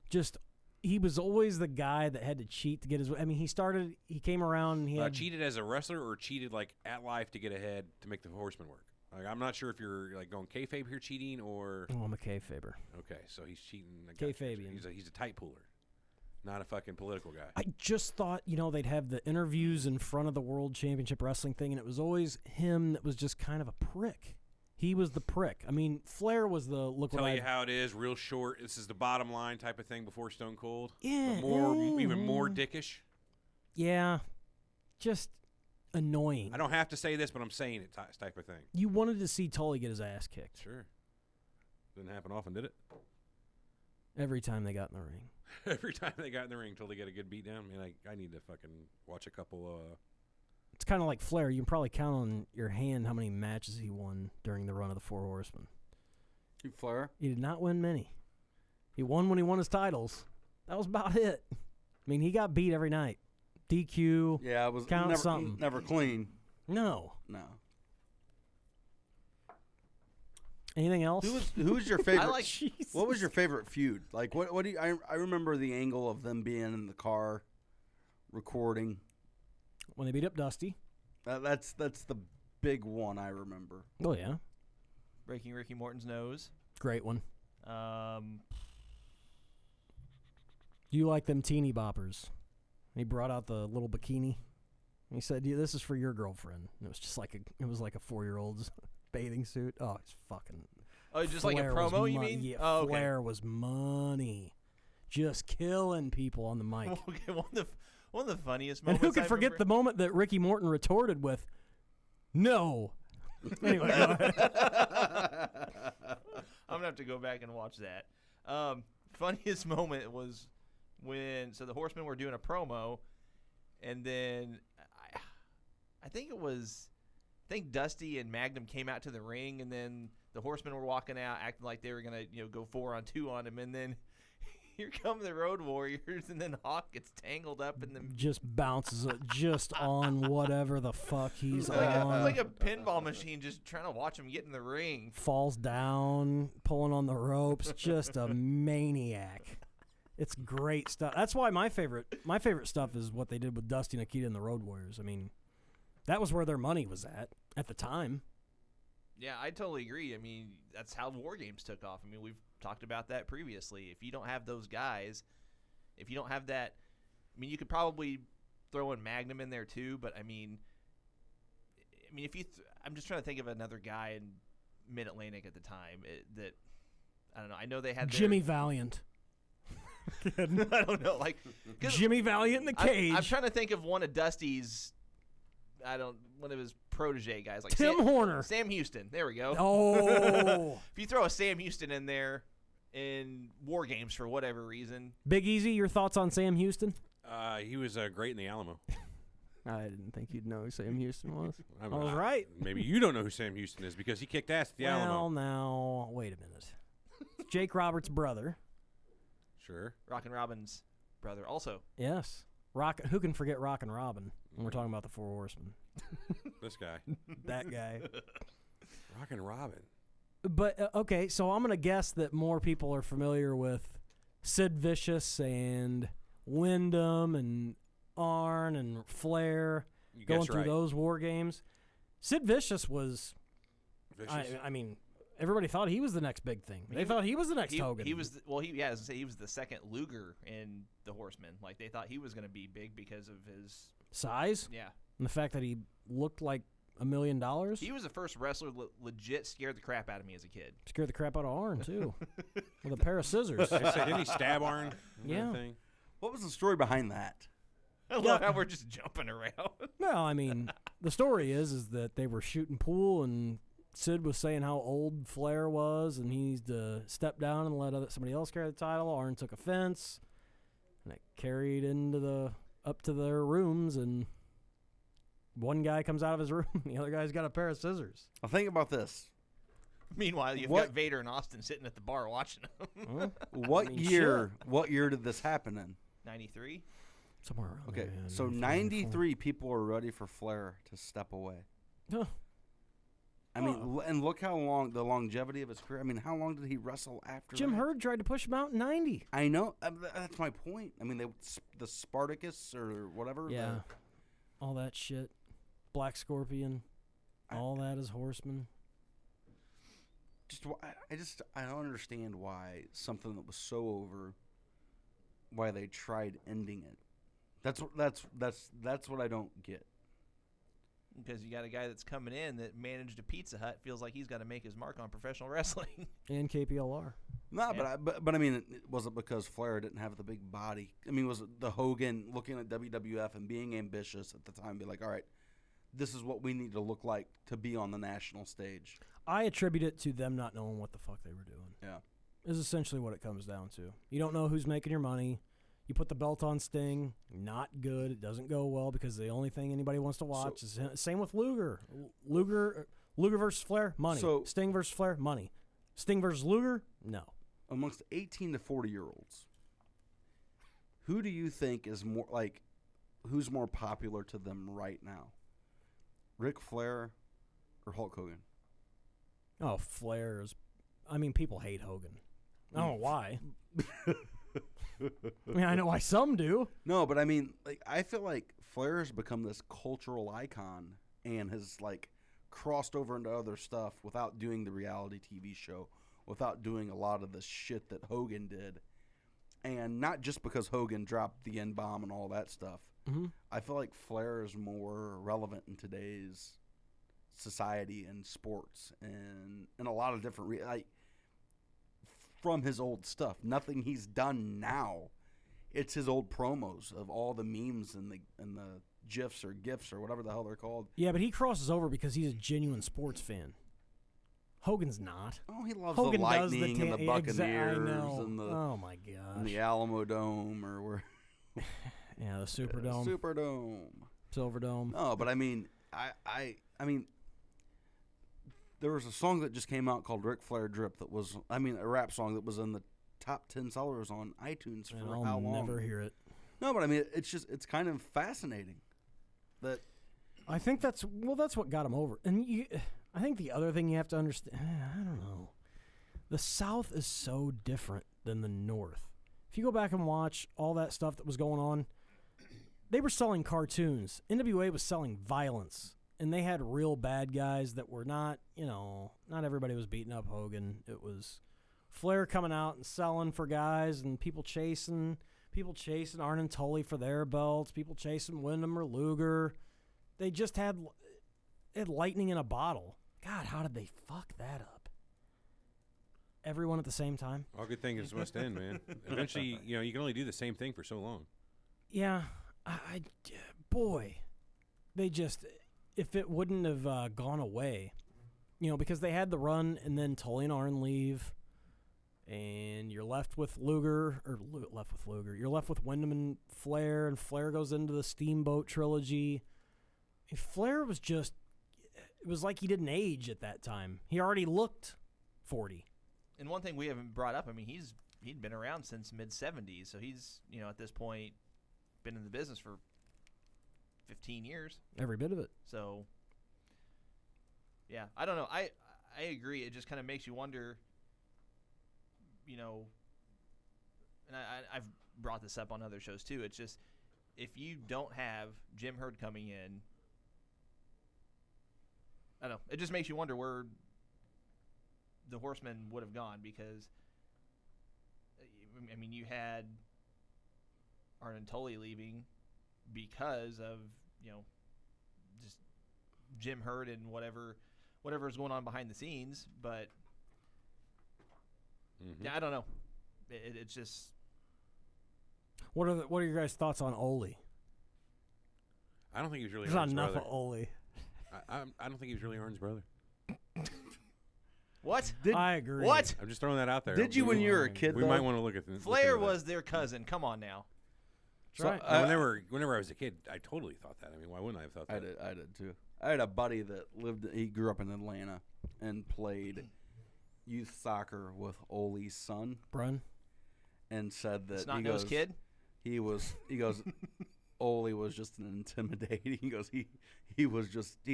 Just he was always the guy that had to cheat to get his. I mean, he came around. And he had cheated as a wrestler or cheated like at life to get ahead to make the Horsemen work. Like I'm not sure if you're like going kayfabe here cheating or. Oh, I'm a kayfaber. Okay, so he's cheating. Kayfabian. He's a tight puller, not a fucking political guy. I just thought, they'd have the interviews in front of the World Championship Wrestling thing, and it was always him that was just kind of a prick. He was the prick. I mean, Flair was the look. Tell you how it is, real short. This is the bottom line type of thing before Stone Cold. Yeah, But even more dickish. Yeah, just annoying. I don't have to say this, but I'm saying it type of thing. You wanted to see Tully get his ass kicked. Sure. Didn't happen often, did it? Every time they got in the ring. Every time they got in the ring until they get a good beat down. Man, I need to fucking watch a couple. It's kind of like Flair. You can probably count on your hand how many matches he won during the run of the Four Horsemen. You Flair? He did not win many. He won when he won his titles. That was about it. I mean, he got beat every night. DQ. Yeah, it was count never, something. never clean. No. No. Anything else? Who was your favorite? I like. What was your favorite feud? Like what do you? I remember the angle of them being in the car, recording. When they beat up Dusty. That's the big one I remember. Oh yeah, Breaking Ricky Morton's nose. great one. You like them teeny boppers? He brought out the little bikini. He said, yeah, "This is for your girlfriend." And it was just like a 4-year-old's bathing suit. Oh, it's fucking. Oh, just Flair like a was promo, you mean? Yeah, Oh, okay. Flair was money, just killing people on the mic. Okay, one of the funniest And moments. who could I forget remember- the moment that Ricky Morton retorted with, "No." Anyway, go ahead. I'm gonna have to go back and watch that. Funniest moment was when the Horsemen were doing a promo, and then I think Dusty and Magnum came out to the ring, and then the Horsemen were walking out, acting like they were gonna go 4-on-2 on him, and then here come the Road Warriors, and then Hawk gets tangled up in the Just bounces just on whatever the fuck he's like on. a pinball machine, just trying to watch him get in the ring. Falls down, pulling on the ropes, just a maniac. It's great stuff. That's why my favorite stuff is what they did with Dusty, Nikita, and the Road Warriors. I mean, that was where their money was at the time. Yeah, I totally agree. I mean, that's how War Games took off. I mean, we've talked about that previously. If you don't have those guys, if you don't have that, I mean, you could probably throw in Magnum in there too. But I mean, if you, I'm just trying to think of another guy in Mid Atlantic at the time that I don't know. I know they had Jimmy Valiant. I don't know, like Jimmy Valiant in the cage. I'm trying to think of one of Dusty's. One of his protege guys, like Tim Horner. Sam Houston. There we go. Oh. If you throw a Sam Houston in there in War Games for whatever reason. Big Easy, your thoughts on Sam Houston? He was great in the Alamo. I didn't think you'd know who Sam Houston was. I I was right. Maybe you don't know who Sam Houston is because he kicked ass at the Well, Alamo. now, wait a minute. Jake Roberts' brother. Sure. Rockin' Robin's brother also. Yes. Who can forget Rockin' Robin when we're talking about the Four Horsemen? This guy. That guy. Rockin' Robin. But, okay, so I'm going to guess that more people are familiar with Sid Vicious and Wyndham and Arn and Flair You going guess through right. those War Games. Sid Vicious was, Vicious. I mean, everybody thought he was the next big thing. They thought he was the next Hogan. He was he was the second Luger in the Horsemen. Like they thought he was going to be big because of his size yeah. and the fact that he looked like $1 million. He was the first wrestler legit scared the crap out of me as a kid. Scared the crap out of Arn, too, with a pair of scissors. Didn't he stab Arn? Yeah. Thing? What was the story behind that? I love how we're just jumping around. Well, I mean, the story is that they were shooting pool, and Sid was saying how old Flair was, and he needs to step down and let somebody else carry the title. Arn took offense, and it carried up to their rooms, and one guy comes out of his room, and the other guy's got a pair of scissors. Well, think about this. Meanwhile, you've got Vader and Austin sitting at the bar watching them. What year did this happen in? 93? Somewhere around Okay, there, yeah, so 93 people were ready for Flair to step away. Huh. I mean, and look how long the longevity of his career. I mean, how long did he wrestle after Jim that? Herd tried to push him out in 90. I know. That's my point. I mean, the Spartacus or whatever. Yeah. All that shit. Black Scorpion. All that is Horseman. I don't understand why something that was so over, why they tried ending it. That's what I don't get. Because you got a guy that's coming in that managed a Pizza Hut, feels like he's got to make his mark on professional wrestling. And KPLR. No, Yeah. but I mean, was it because Flair didn't have the big body? I mean, was it the Hogan looking at WWF and being ambitious at the time, be like, all right, this is what we need to look like to be on the national stage? I attribute it to them not knowing what the fuck they were doing. Yeah. Is essentially what it comes down to. You don't know who's making your money. You put the belt on Sting, not good. It doesn't go well because the only thing anybody wants to watch is him. Same with Luger. Luger versus Flair, money. So- Sting versus Flair, money. Sting versus Luger, no. Amongst 18 to 40-year-olds, who do you think is more like, who's more popular to them right now? Ric Flair or Hulk Hogan? Oh, Flair's. I mean, people hate Hogan. I don't know why. I mean, I know why some do. No, but I mean, like, I feel like Flair has become this cultural icon and has, like, crossed over into other stuff without doing the reality TV show, without doing a lot of the shit that Hogan did. And not just because Hogan dropped the N-bomb and all that stuff. Mm-hmm. I feel like Flair is more relevant in today's society and sports and a lot of different like from his old stuff. Nothing he's done now. It's his old promos of all the memes and the GIFs or GIFs or whatever the hell they're called. Yeah, but he crosses over because he's a genuine sports fan. Hogan's not. Oh, he loves Hogan the does Lightning and the Buccaneers I know. and the Oh my gosh. and the Alamo Dome or where Yeah, the Superdome. Superdome. Silverdome. No, but I mean I mean there was a song that just came out called Ric Flair Drip that was a rap song that was in the top 10 sellers on iTunes for And how I'll long? never hear it. No, but I mean it's kind of fascinating that I think that's what got him over. And I think the other thing you have to understand, I don't know. The South is so different than the North. If you go back and watch all that stuff that was going on, they were selling cartoons. NWA was selling violence. And they had real bad guys that were not, not everybody was beating up Hogan. It was Flair coming out and selling for guys and people chasing Arn and Tully for their belts, people chasing Wyndham or Luger. They just had lightning in a bottle. God, how did they fuck that up? Everyone at the same time? All good things must end, man. Eventually, you can only do the same thing for so long. Yeah. Boy, they just... If it wouldn't have gone away, because they had the run and then Tully and Arn leave, and you're left with Luger, you're left with Wyndham and Flair goes into the Steamboat trilogy. Flair was just, it was like he didn't age at that time. He already looked 40. And one thing we haven't brought up, he'd been around since mid-'70s, so he's, at this point, been in the business for 15 years. Every bit of it. So, yeah, I don't know. I agree. It just kind of makes you wonder, and I've brought this up on other shows too. It's just, if you don't have Jim Herd coming in, I don't know. It just makes you wonder where the Horsemen would have gone because, you had Arn and Tully leaving because of, just Jim Herd and whatever is going on behind the scenes. But, yeah, I don't know. It's just... What are your guys' thoughts on Ole? I don't think he was really There's not Arn's enough brother. of Ole. I don't think he was really Arn's brother. What? I agree. What? I'm just throwing that out there. Did you when you were a kid? We though? might want to look at the Flair was their cousin. Come on now. That's right. Whenever I was a kid, I totally thought that. Why wouldn't I have thought that? I did too. I had a buddy that he grew up in Atlanta and played youth soccer with Ole's son. Brun. And said that Snot-nosed kid? He goes, Ole was just an intimidating. He goes, he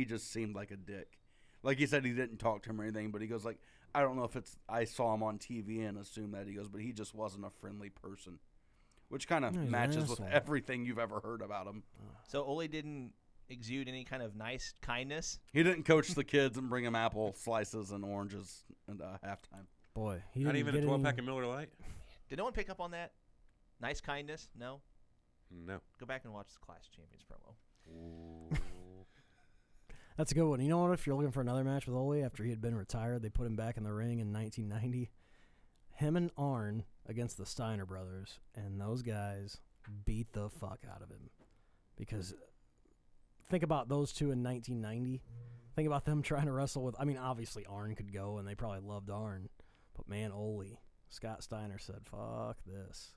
just seemed like a dick. Like he said, he didn't talk to him or anything, but he goes like, I don't know if I saw him on TV and assumed that. He goes, but he just wasn't a friendly person. Which kind of matches with everything you've ever heard about him. So Ole didn't exude any kind of nice kindness? He didn't coach the kids and bring them apple slices and oranges at halftime. Boy, he Not didn't even a get 12-pack any... of Miller Lite? Did no one pick up on that? Nice kindness? No? No. Go back and watch the Clash of Champions promo. That's a good one. You know what? If you're looking for another match with Ole after he had been retired, they put him back in the ring in 1990. Him and Arn against the Steiner brothers, and those guys beat the fuck out of him. Because think about those two in 1990. Think about them trying to wrestle with... obviously Arn could go, and they probably loved Arn. But, man, Ole, Scott Steiner said, fuck this.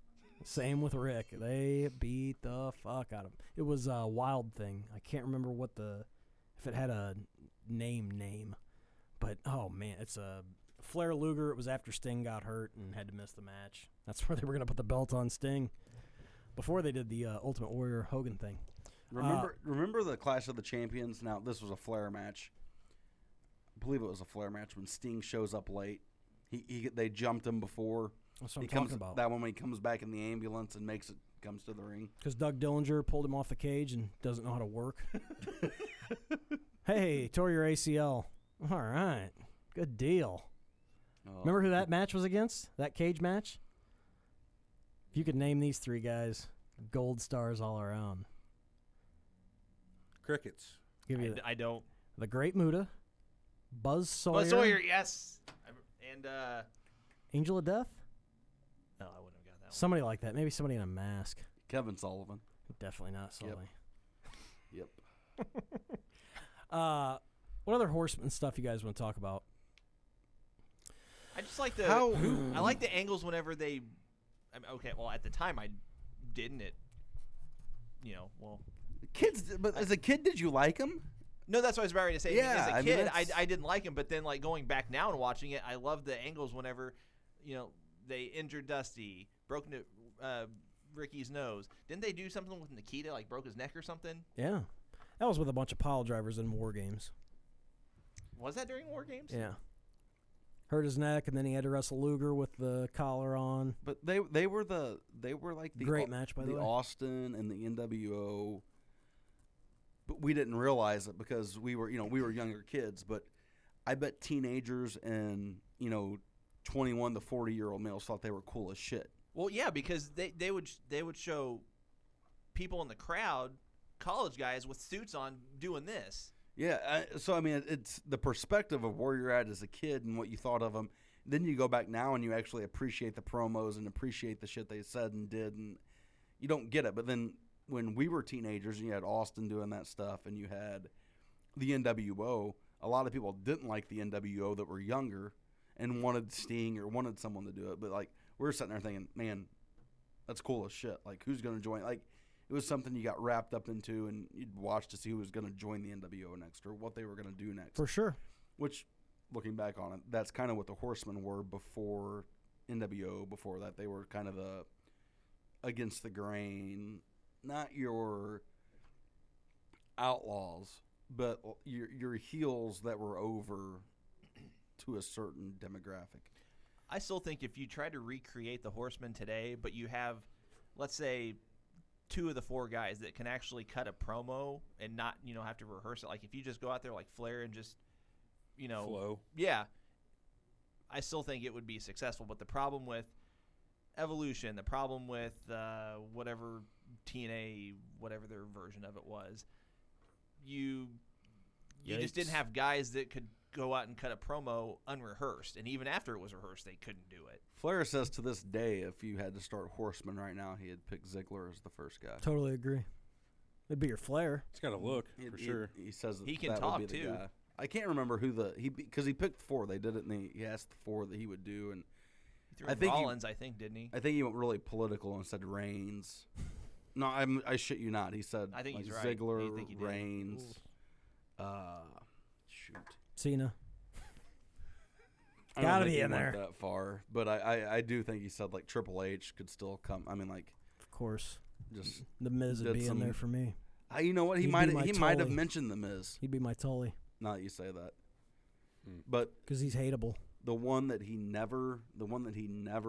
Same with Rick. They beat the fuck out of him. It was a Wild Thing. I can't remember if it had a name. But, oh, man, it's a... Flair Luger, it was after Sting got hurt and had to miss the match. That's where they were going to put the belt on Sting before they did the Ultimate Warrior Hogan thing. Remember the Clash of the Champions? Now, this was a Flair match. believe it was a Flair match when Sting shows up late. They jumped him before. That's what I'm talking about. That one when he comes back in the ambulance and comes to the ring. Because Doug Dillinger pulled him off the cage and doesn't know how to work. Hey, tore your ACL. All right. Good deal. Remember who that match was against? That cage match? If you could name these three guys, gold stars all around. Crickets. I don't. The Great Muta, Buzz Sawyer. Buzz Sawyer, yes. And Angel of Death? no, I wouldn't have got that one. Somebody like that. Maybe somebody in a mask. Kevin Sullivan. Definitely not Sully. Yep. What other Horseman stuff you guys want to talk about? I just like I like the angles whenever they. I mean, okay, well, at the time I didn't. Kids, but as a kid, did you like him? No, that's what I was about to say. Yeah, as a I mean, kid, I didn't like him, but then like going back now and watching it, I love the angles whenever, they injured Dusty, broke Ricky's nose. Didn't they do something with Nikita, like broke his neck or something? Yeah. That was with a bunch of pile drivers in War Games. Was that during War Games? Yeah. Hurt his neck, and then he had to wrestle Luger with the collar on. But they were like the Great match, by the way. Austin and the NWO. But we didn't realize it because we were younger kids. But I bet teenagers and 21 to 40-year-old males thought they were cool as shit. Well, yeah, because they would show people in the crowd, college guys with suits on, doing this. Yeah, so I mean, it's the perspective of where you're at as a kid and what you thought of them. Then you go back now and you actually appreciate the promos and appreciate the shit they said and did, and you don't get it. But then when we were teenagers and you had Austin doing that stuff and you had the NWO, a lot of people didn't like the NWO that were younger and wanted Sting or wanted someone to do it. But like we were sitting there thinking, man, that's cool as shit. Like who's going to join? Like it was something you got wrapped up into and you'd watch to see who was going to join the NWO next or what they were going to do next. For sure. Which, looking back on it, that's kind of what the Horsemen were before NWO. Before that, they were kind of the against the grain, not your outlaws, but your heels that were over to a certain demographic. I still think if you try to recreate the Horsemen today, but you have, let's say, 2 of the 4 guys that can actually cut a promo and not, have to rehearse it. Like if you just go out there like Flair and just, flow. Yeah. I still think it would be successful. But the problem with Evolution, the problem with whatever TNA, whatever their version of it was, you just didn't have guys that could go out and cut a promo unrehearsed. And even after it was rehearsed, they couldn't do it. Flair says to this day, if you had to start Horseman right now, he'd pick Ziggler as the first guy. Totally agree. It'd be your Flair. It's got to look, for sure. He says that He can that talk, would be the too. guy. I can't remember who because he picked 4. They did it, and he asked the 4 that he would do. And He threw in Rollins, I think, didn't he? I think he went really political and said Reigns. No, I shit you not. He said I think like he's right. Ziggler, I think he did. Reigns. Shoot. Cena. I don't Gotta think be he in went there. that far, but I do think he said like Triple H could still come. I mean, like Of course. just The Miz would did be some- in there for me. you know what he He'd be might my have Tully. mentioned the Miz. He'd be my Tully Now that you say that, but because he's hateable. the one that he never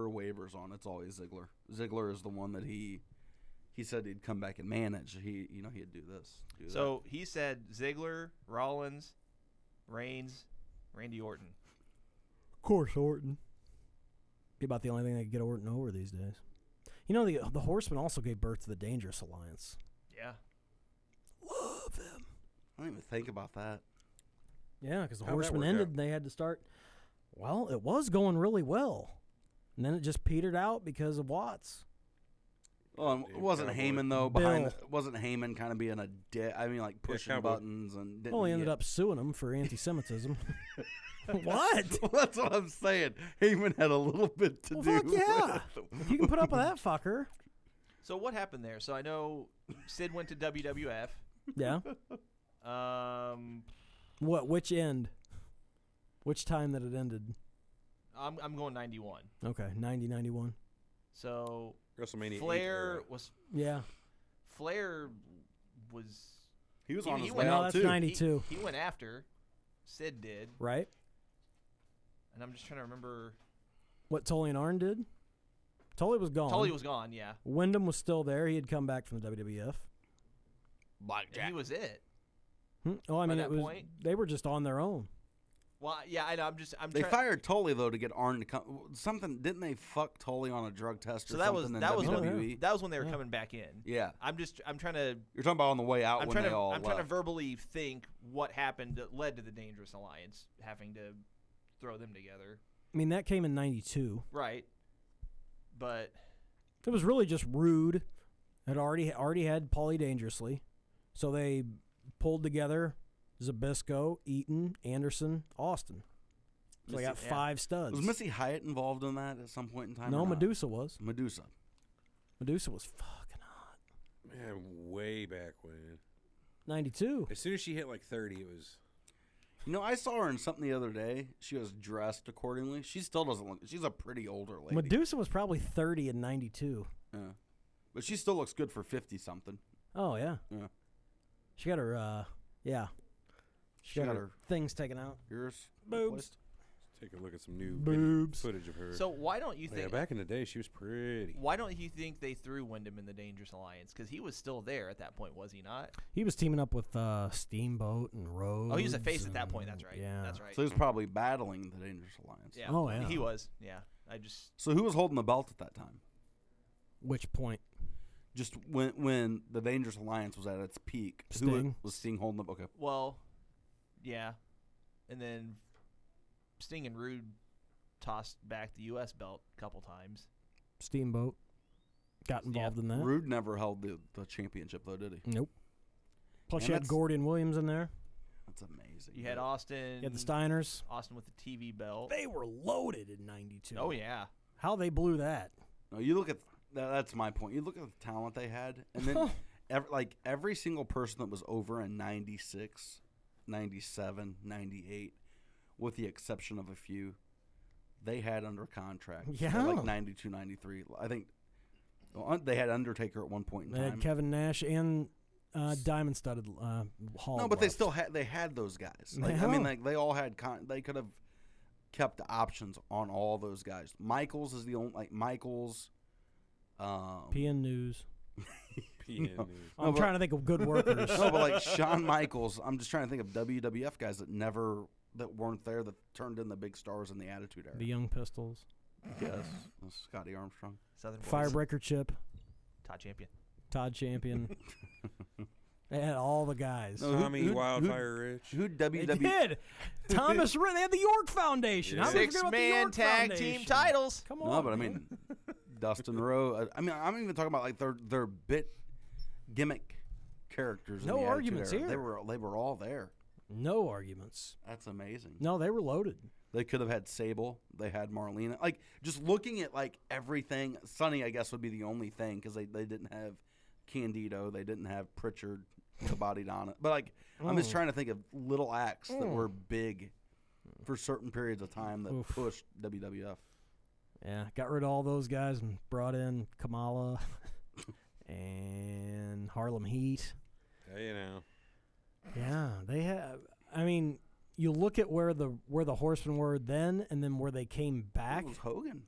wavers on, it's always Ziggler. Ziggler is the one that he said he'd come back and manage. He'd do this. Do So he said Ziggler, Rollins, Reigns, Randy Orton. Of course, Orton. Be about the only thing that could get Orton over these days. The Horsemen also gave birth to the Dangerous Alliance. Yeah. Love them. I don't even think about that. Yeah, because the How'd that Horsemen work ended out? and they had to start. Well, it was going really well. And then it just petered out because of Watts. Well, Dude, it wasn't Cowboy. Heyman though. Bill. Wasn't Heyman kind of being a dick? I mean, like pushing Cowboy. buttons and. Didn't Well, he he ended get- up suing him for anti-Semitism. What? Well, that's what I'm saying. Heyman had a little bit to Well, do. fuck yeah. with If you can put up with that fucker. So what happened there? So I know Sid went to WWF. Yeah. What? Which end? Which time that it ended? I'm going 91. Okay, 90, 91. So WrestleMania 8 Flair era. was Yeah. Flair was He was He- on he his went way out No, out that's too. 92. he went after. Sid did. right? And I'm just trying to remember. What Tully and Arn did? Tully was gone. Tully was gone, yeah. Wyndham was still there. He had come back from the WWF. And he was it. Oh, I mean, that it was. point? They were just on their own. Well, yeah, I know. They fired Tully though to get Arn to come. Something didn't they fuck Tully on a drug test or So that was something that in was WWE? that was when they were Yeah. coming back in. Yeah, I'm trying to you're talking about on the way out I'm when trying they to all I'm trying to left. verbally think what happened that led to the Dangerous Alliance having to throw them together. I mean, that came in '92. Right. But It was really just Rude. Had already had Paulie Dangerously, so they pulled together Zbyszko, Eaton, Anderson, Austin. So they got Missy- 5 studs. Was Missy Hyatt involved in that at some point in time? No, or not? Medusa was. Medusa. Medusa was fucking hot. Man, way back when. 92. As soon as she hit like 30, it was. You know, I saw her in something the other day. She was dressed accordingly. She still doesn't look. She's a pretty older lady. Medusa was probably 30 in 92. Yeah. But she still looks good for 50-something. Oh, yeah. Yeah. She got her, yeah. She got her things taken out. Yours? Boobs. replaced? Take a look at some new Boobs. footage of her. so why don't you yeah, think back in the day, she was pretty. why don't you think they threw Wyndham in the Dangerous Alliance? Because he was still there at that point, was he not? He was teaming up with Steamboat and Rhodes. Oh, he was a face at that point. and- That's right. Yeah. That's right. So he was probably battling the Dangerous Alliance. Yeah. Oh, yeah. He was. Yeah. I just So who was holding the belt at that time? Which point? Just when the Dangerous Alliance was at its peak. Who Sting. was Sting holding the? Okay. well, yeah, and then Sting and Rude tossed back the U.S. belt a couple times. Steamboat. Got involved in that. Rude never held the championship though, did he? Nope. Plus, And you had that's- Gordy and Williams in there. That's amazing. You had Austin. You had the Steiners. Austin with the TV belt. They were loaded in 92. Oh yeah. How they blew that. No, you look at that's my point. You look at the talent they had, and then every single person that was over in 96, 97, 98, with the exception of a few, they had under contract. Yeah. Like 92, 93. I think they had Undertaker at one point in They time. had Kevin Nash and Diamond Studded Hall. No, but they left. still had those guys. They I mean, have. they all had they could have kept the options on all those guys. Michaels is the only Michaels. PN News. PN No. News. I'm trying to think of good workers. No, but like Shawn Michaels, I'm just trying to think of WWF guys that weren't there that turned in the big stars in the Attitude Era. The Young Pistols. Yes, Scotty Armstrong. Southern Boys. Firebreaker Chip. Todd Champion. Todd Champion. They had all the guys. No, Tommy Wildfire Rich. Who They WWE? did. Thomas Ray. They had the York Foundation. Yeah. How did we forget about the 6-man York tag Foundation? team titles. Come on. No, but I man. mean, Dustin Rowe. I mean, I'm even talking about like their bit gimmick characters. No in the Attitude arguments Era. here. They were all there. No arguments. That's amazing. No, they were loaded. They could have had Sable. They had Marlena. Like, just looking at, like, everything. Sonny, I guess, would be the only thing because they didn't have Candido. They didn't have Pritchard, the bodied on it. But, like, I'm just trying to think of little acts that were big for certain periods of time that pushed WWF. Yeah, got rid of all those guys and brought in Kamala and Harlem Heat. You know. Yeah, they have. I mean, you look at where the Horsemen were then, and then where they came back. It was Hogan.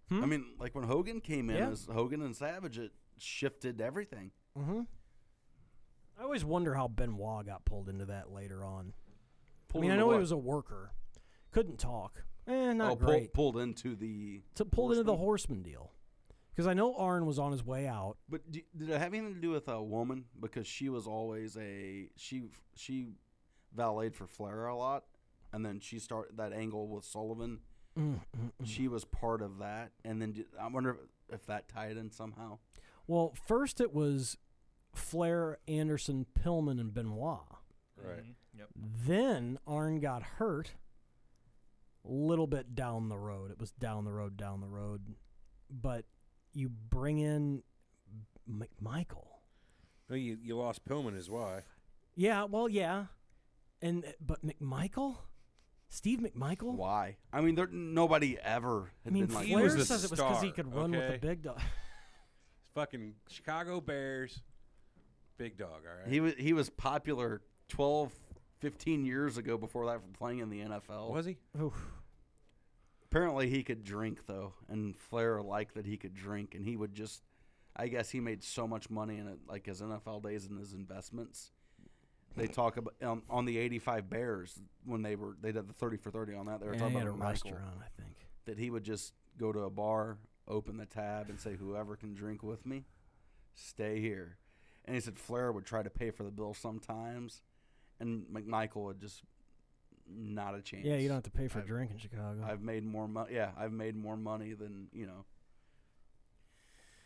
Hmm? I mean, like, when Hogan came in Yeah. as Hogan and Savage, it shifted everything. Mm-hmm. I always wonder how Benoit got pulled into that later on. Pulled I mean, I into know he what? was a worker, couldn't talk. Not pulled, great. pulled into the Pulled into the Horsemen? Horseman deal. Because I know Arn was on his way out. But did it have anything to do with a woman? Because she was always she valeted for Flair a lot, and then she started that angle with Sullivan. She was part of that, and then I wonder if that tied in somehow. Well, first it was Flair, Anderson, Pillman, and Benoit. Right. Yep. Then Arn got hurt a little bit down the road. It was down the road. But you bring in McMichael. Well, you lost Pillman is why. Yeah, well, yeah. But McMichael? Steve McMichael? Why? I mean, nobody ever had I mean, been like. He Flair was the says it was because he star, could run with the okay? big dog. Fucking Chicago Bears, big dog. All right. He was popular 12, 15 years ago before that for playing in the NFL. Was he? Oof. Apparently he could drink, though, and Flair liked that he could drink, and he would just, I guess he made so much money in it, like his NFL days and his investments. They talk about on the 85 Bears when they did the 30 for 30 on that. They were Yeah, talking he had about a Michael, restaurant, I think. that he would just go to a bar, open the tab, and say, whoever can drink with me, stay here. And he said Flair would try to pay for the bill sometimes, and McMichael would just not a chance. Yeah, you don't have to pay for a drink in Chicago. I've made more money. Yeah, I've made more money than, you know.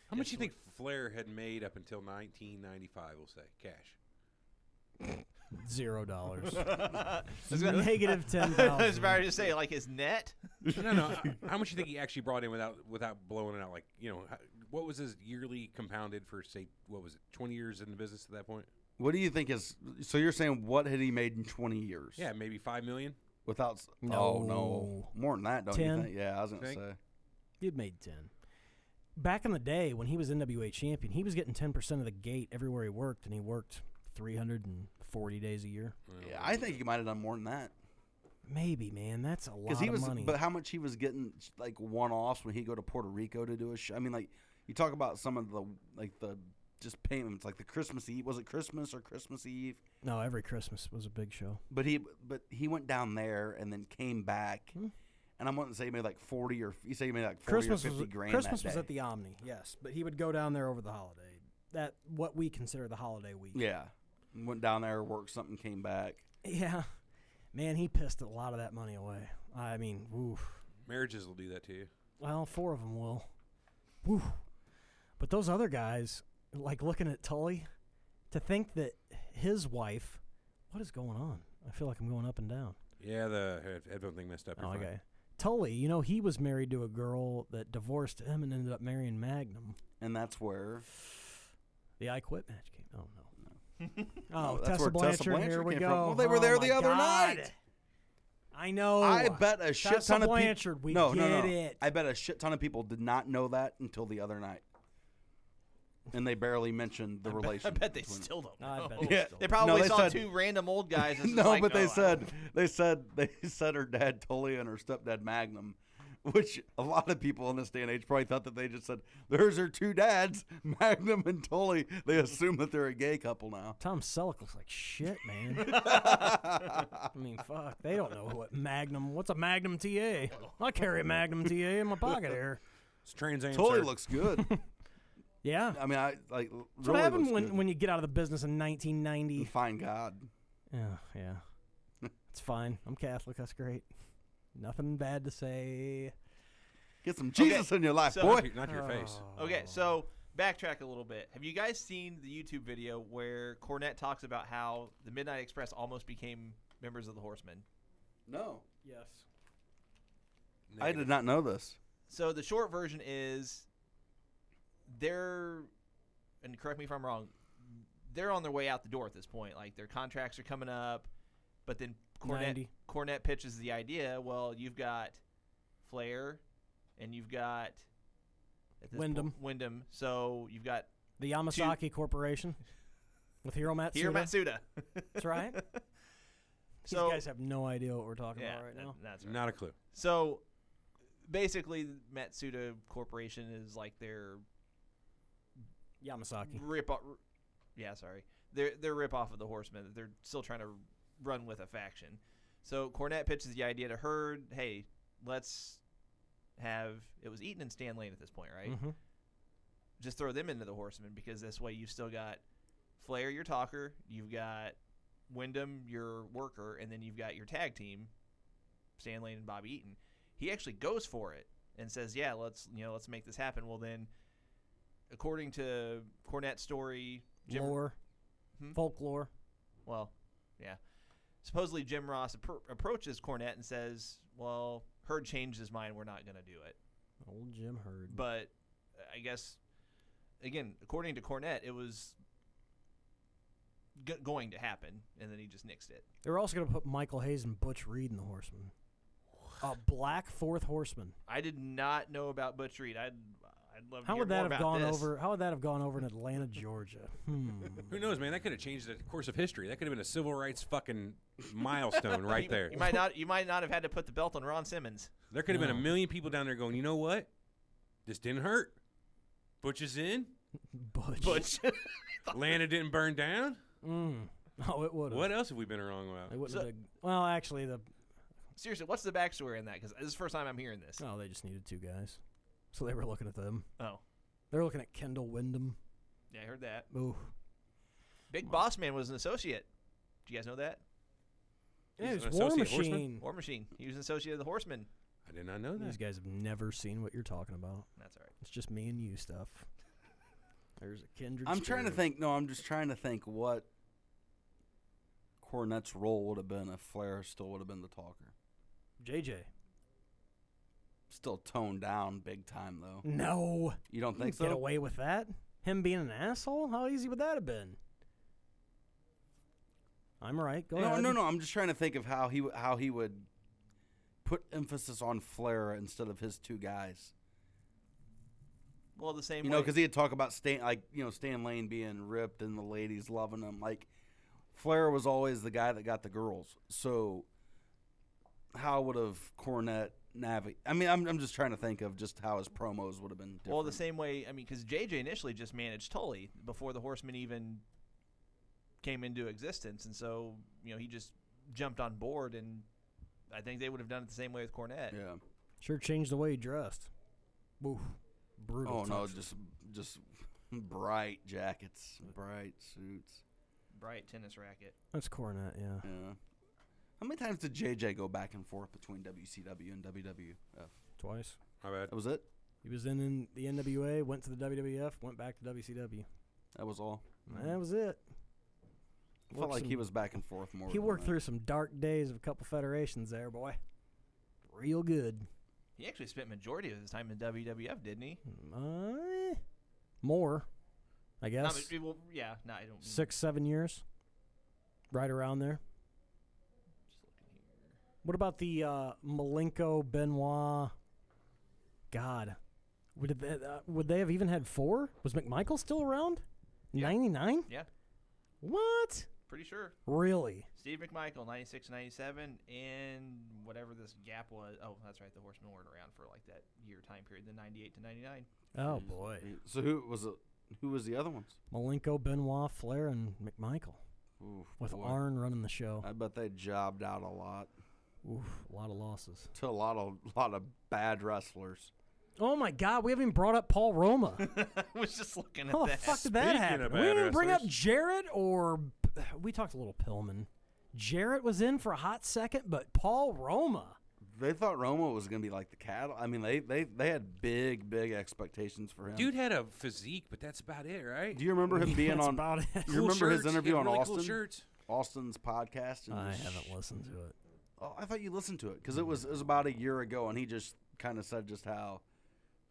How much do you think Flair had made up until 1995, we'll say, cash? $0. I Negative was 10,000. about to say, like, his net? No. How much do you think he actually brought in without blowing it out? Like, you know, what was his yearly compounded for, say, 20 years in the business at that point? What do you think is? So you're saying what had he made in 20 years? Yeah, maybe $5 million. Without? No. Oh no, more than that, don't 10? you think? Yeah, I was gonna Think? say. You'd made 10. Back in the day when he was NWA champion, he was getting 10% of the gate everywhere he worked, and he worked 340 days a year. Yeah, I think he might have done more than that. Maybe, man. That's a lot He of was, money. but how much he was getting, like one-offs when he go to Puerto Rico to do a show. I mean, like you talk about some of the just payments, like the Christmas Eve. Was it Christmas or Christmas Eve? No, every Christmas was a big show. But he went down there and then came back, and I'm wanting to say he made like 40 or you say he made like 40 Christmas or 50 was, grand. Christmas that was day. at the Omni, yes, but he would go down there over the holiday. That what we consider the holiday week. Yeah, went down there, worked something, came back. Yeah, man, he pissed a lot of that money away. I mean, oof. Marriages will do that to you. Well, 4 of them will. Woo. But those other guys, like looking at Tully, to think that his wife, what is going on? I feel like I'm going up and down. Yeah, the headphone thing messed up. You're fine. Okay. Tully, you know, he was married to a girl that divorced him and ended up marrying Magnum. And that's where The I Quit match came. Oh, no. Oh, that's Tessa where Tessa Blanchard, here Blanchard we came go. from. Well, they were there Oh, the my other God. night. I know. I bet a shit Tessa ton of people. Blanchard, we No. get it. I bet a shit ton of people did not know that until the other night, and they barely mentioned the relation. I bet they between- still don't know. I bet Yeah. They probably No, they saw said- 2 random old guys. And No, like, but they oh, I said her dad Tully and her stepdad Magnum, which a lot of people in this day and age probably thought that they just said there's her 2 dads, Magnum and Tully. They assume that they're a gay couple now. Tom Selleck looks like shit, man. I mean, fuck. They don't know what Magnum. What's a Magnum TA? I carry a Magnum TA in my pocket here. It's Trans Am, Tully sir. looks good. Yeah. I mean, I like. That's really what happened looks good. when you get out of the business in 1990. Fine God. Yeah. It's fine. I'm Catholic. That's great. Nothing bad to say. Get some Jesus in your life, So- boy. Not your face. Okay, so backtrack a little bit. Have you guys seen the YouTube video where Cornette talks about how the Midnight Express almost became members of the Horsemen? No, Yes. I did not know this. So the short version is they're, and correct me if I'm wrong, they're on their way out the door at this point. Like their contracts are coming up, but then 90. Cornette pitches the idea, well, you've got Flair and you've got at this Wyndham. Wyndham. So you've got The Yamasaki Corporation with Hiro Matsuda. Hiro Matsuda. That's right. So- These guys have no idea what we're talking about right now. That's right. Not a clue. So basically, Matsuda Corporation is like their Yamasaki. They're rip off of the Horsemen. They're still trying to run with a faction. So Cornette pitches the idea to Hurd, hey, let's have, it was Eaton and Stan Lane at this point, right? Mm-hmm. Just throw them into the Horsemen because this way you've still got Flair, your talker, you've got Wyndham, your worker, and then you've got your tag team, Stan Lane and Bobby Eaton. He actually goes for it and says, yeah, let's make this happen. Well, then, according to Cornette's story, Lore. Folklore. Well, yeah. Supposedly Jim Ross approaches Cornette and says, well, Hurd changed his mind. We're not going to do it. Old Jim Hurd. But I guess, again, according to Cornette, it was going to happen, and then he just nixed it. They were also going to put Michael Hayes and Butch Reed in the Horsemen. A black 4th Horseman. I did not know about Butch Reed. I I'd love to How hear would that more have about gone this. over? How would that have gone over in Atlanta, Georgia? Who knows, man? That could have changed the course of history. That could have been a civil rights fucking milestone right there. You might not have had to put the belt on Ron Simmons. There could have been a million people down there going, you know what? This didn't hurt. Butch is in. Butch. Atlanta didn't burn down. Oh, it would have. What else have we been wrong about? It wouldn't have been, well, actually, Seriously, what's the backstory in that? Because this is the first time I'm hearing this. Oh, they just needed 2 guys. So they were looking at them. Oh. They were looking at Kendall Windham. Yeah, I heard that. Ooh. Big Boss Man was an associate. Do you guys know that? Yeah, He's it was an War associate horseman? Machine. War Machine. He was an associate of the Horsemen. I did not know that. These guys have never seen what you're talking about. That's all right. It's just me and you stuff. There's a kindred I'm trying to spirit. think. No, I'm just trying to think what Cornette's role would have been if Flair still would have been the talker. JJ. Still toned down big time, though. No. You don't think so? Get away with that? Him being an asshole? How easy would that have been? I'm right. Go ahead. No. I'm just trying to think of how he would put emphasis on Flair instead of his 2 guys. Well, the same You way. know, because he'd talk about Stan Lane being ripped and the ladies loving him. Like, Flair was always the guy that got the girls. So, how would have Cornette I mean, I'm just trying to think of just how his promos would have been different. Well, the same way, I mean, because JJ initially just managed Tully before the Horsemen even came into existence. And so, he just jumped on board, and I think they would have done it the same way with Cornette. Yeah. Sure changed the way he dressed. Oof. Brutal. Oh, no, touch. just bright jackets, bright suits. Bright tennis racket. That's Cornette, yeah. Yeah. How many times did JJ go back and forth between WCW and WWF? Twice. My bad. That was it? He was in the NWA, went to the WWF, went back to WCW. That was all? That was it. I felt like he was back and forth more. He worked through some dark days of a couple federations there, boy. Real good. He actually spent majority of his time in WWF, didn't he? More, I guess. I don't. 6, 7 years. Right around there. Just looking here. What about the Malenko Benoit? God, would they have even had 4? Was McMichael still around? Yeah. 99? Yeah, What? pretty sure. Really? Steve McMichael, 96, 97, and whatever this gap was. Oh, that's right. The Horsemen weren't around for like that year time period, the 98 to 99. Oh boy. So who was the other ones? Malenko, Benoit, Flair, and McMichael. Oof, With boy. Arn running the show. I bet they jobbed out a lot Oof, a lot of losses. to a lot of bad wrestlers. Oh my God, we haven't even brought up Paul Roma. I was just looking at How the that. fuck did that Speaking happen? of We bad didn't even bring up wrestlers. Jarrett or we talked a little Pillman. Jarrett was in for a hot second, but Paul Roma. They thought Roma was going to be like the cattle. I mean, they had big expectations for him. Dude had a physique, but that's about it, right? do you remember him being That's on? about it. You Cool remember his shirts. He interview had on really Austin? Cool shirts. Austin's podcast. And I haven't listened to it. Oh, I thought you listened to it because it was about a year ago, and he just kind of said just how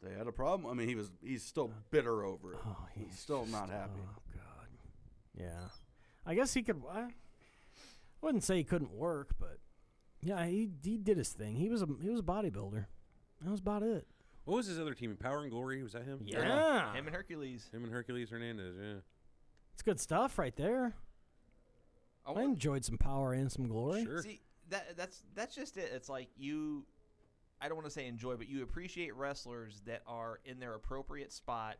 they had a problem. I mean, he's still bitter over it. Oh, he's still not happy. Oh God. Yeah. I guess he could. I wouldn't say he couldn't work, but yeah, he did his thing. He was a bodybuilder. That was about it. What was his other team? Power and Glory? Was that him? Yeah. Him and Hercules. Him and Hercules Hernandez, yeah. It's good stuff right there. I enjoyed some power and some glory. Sure. See, that's just it. It's like I don't want to say enjoy, but you appreciate wrestlers that are in their appropriate spot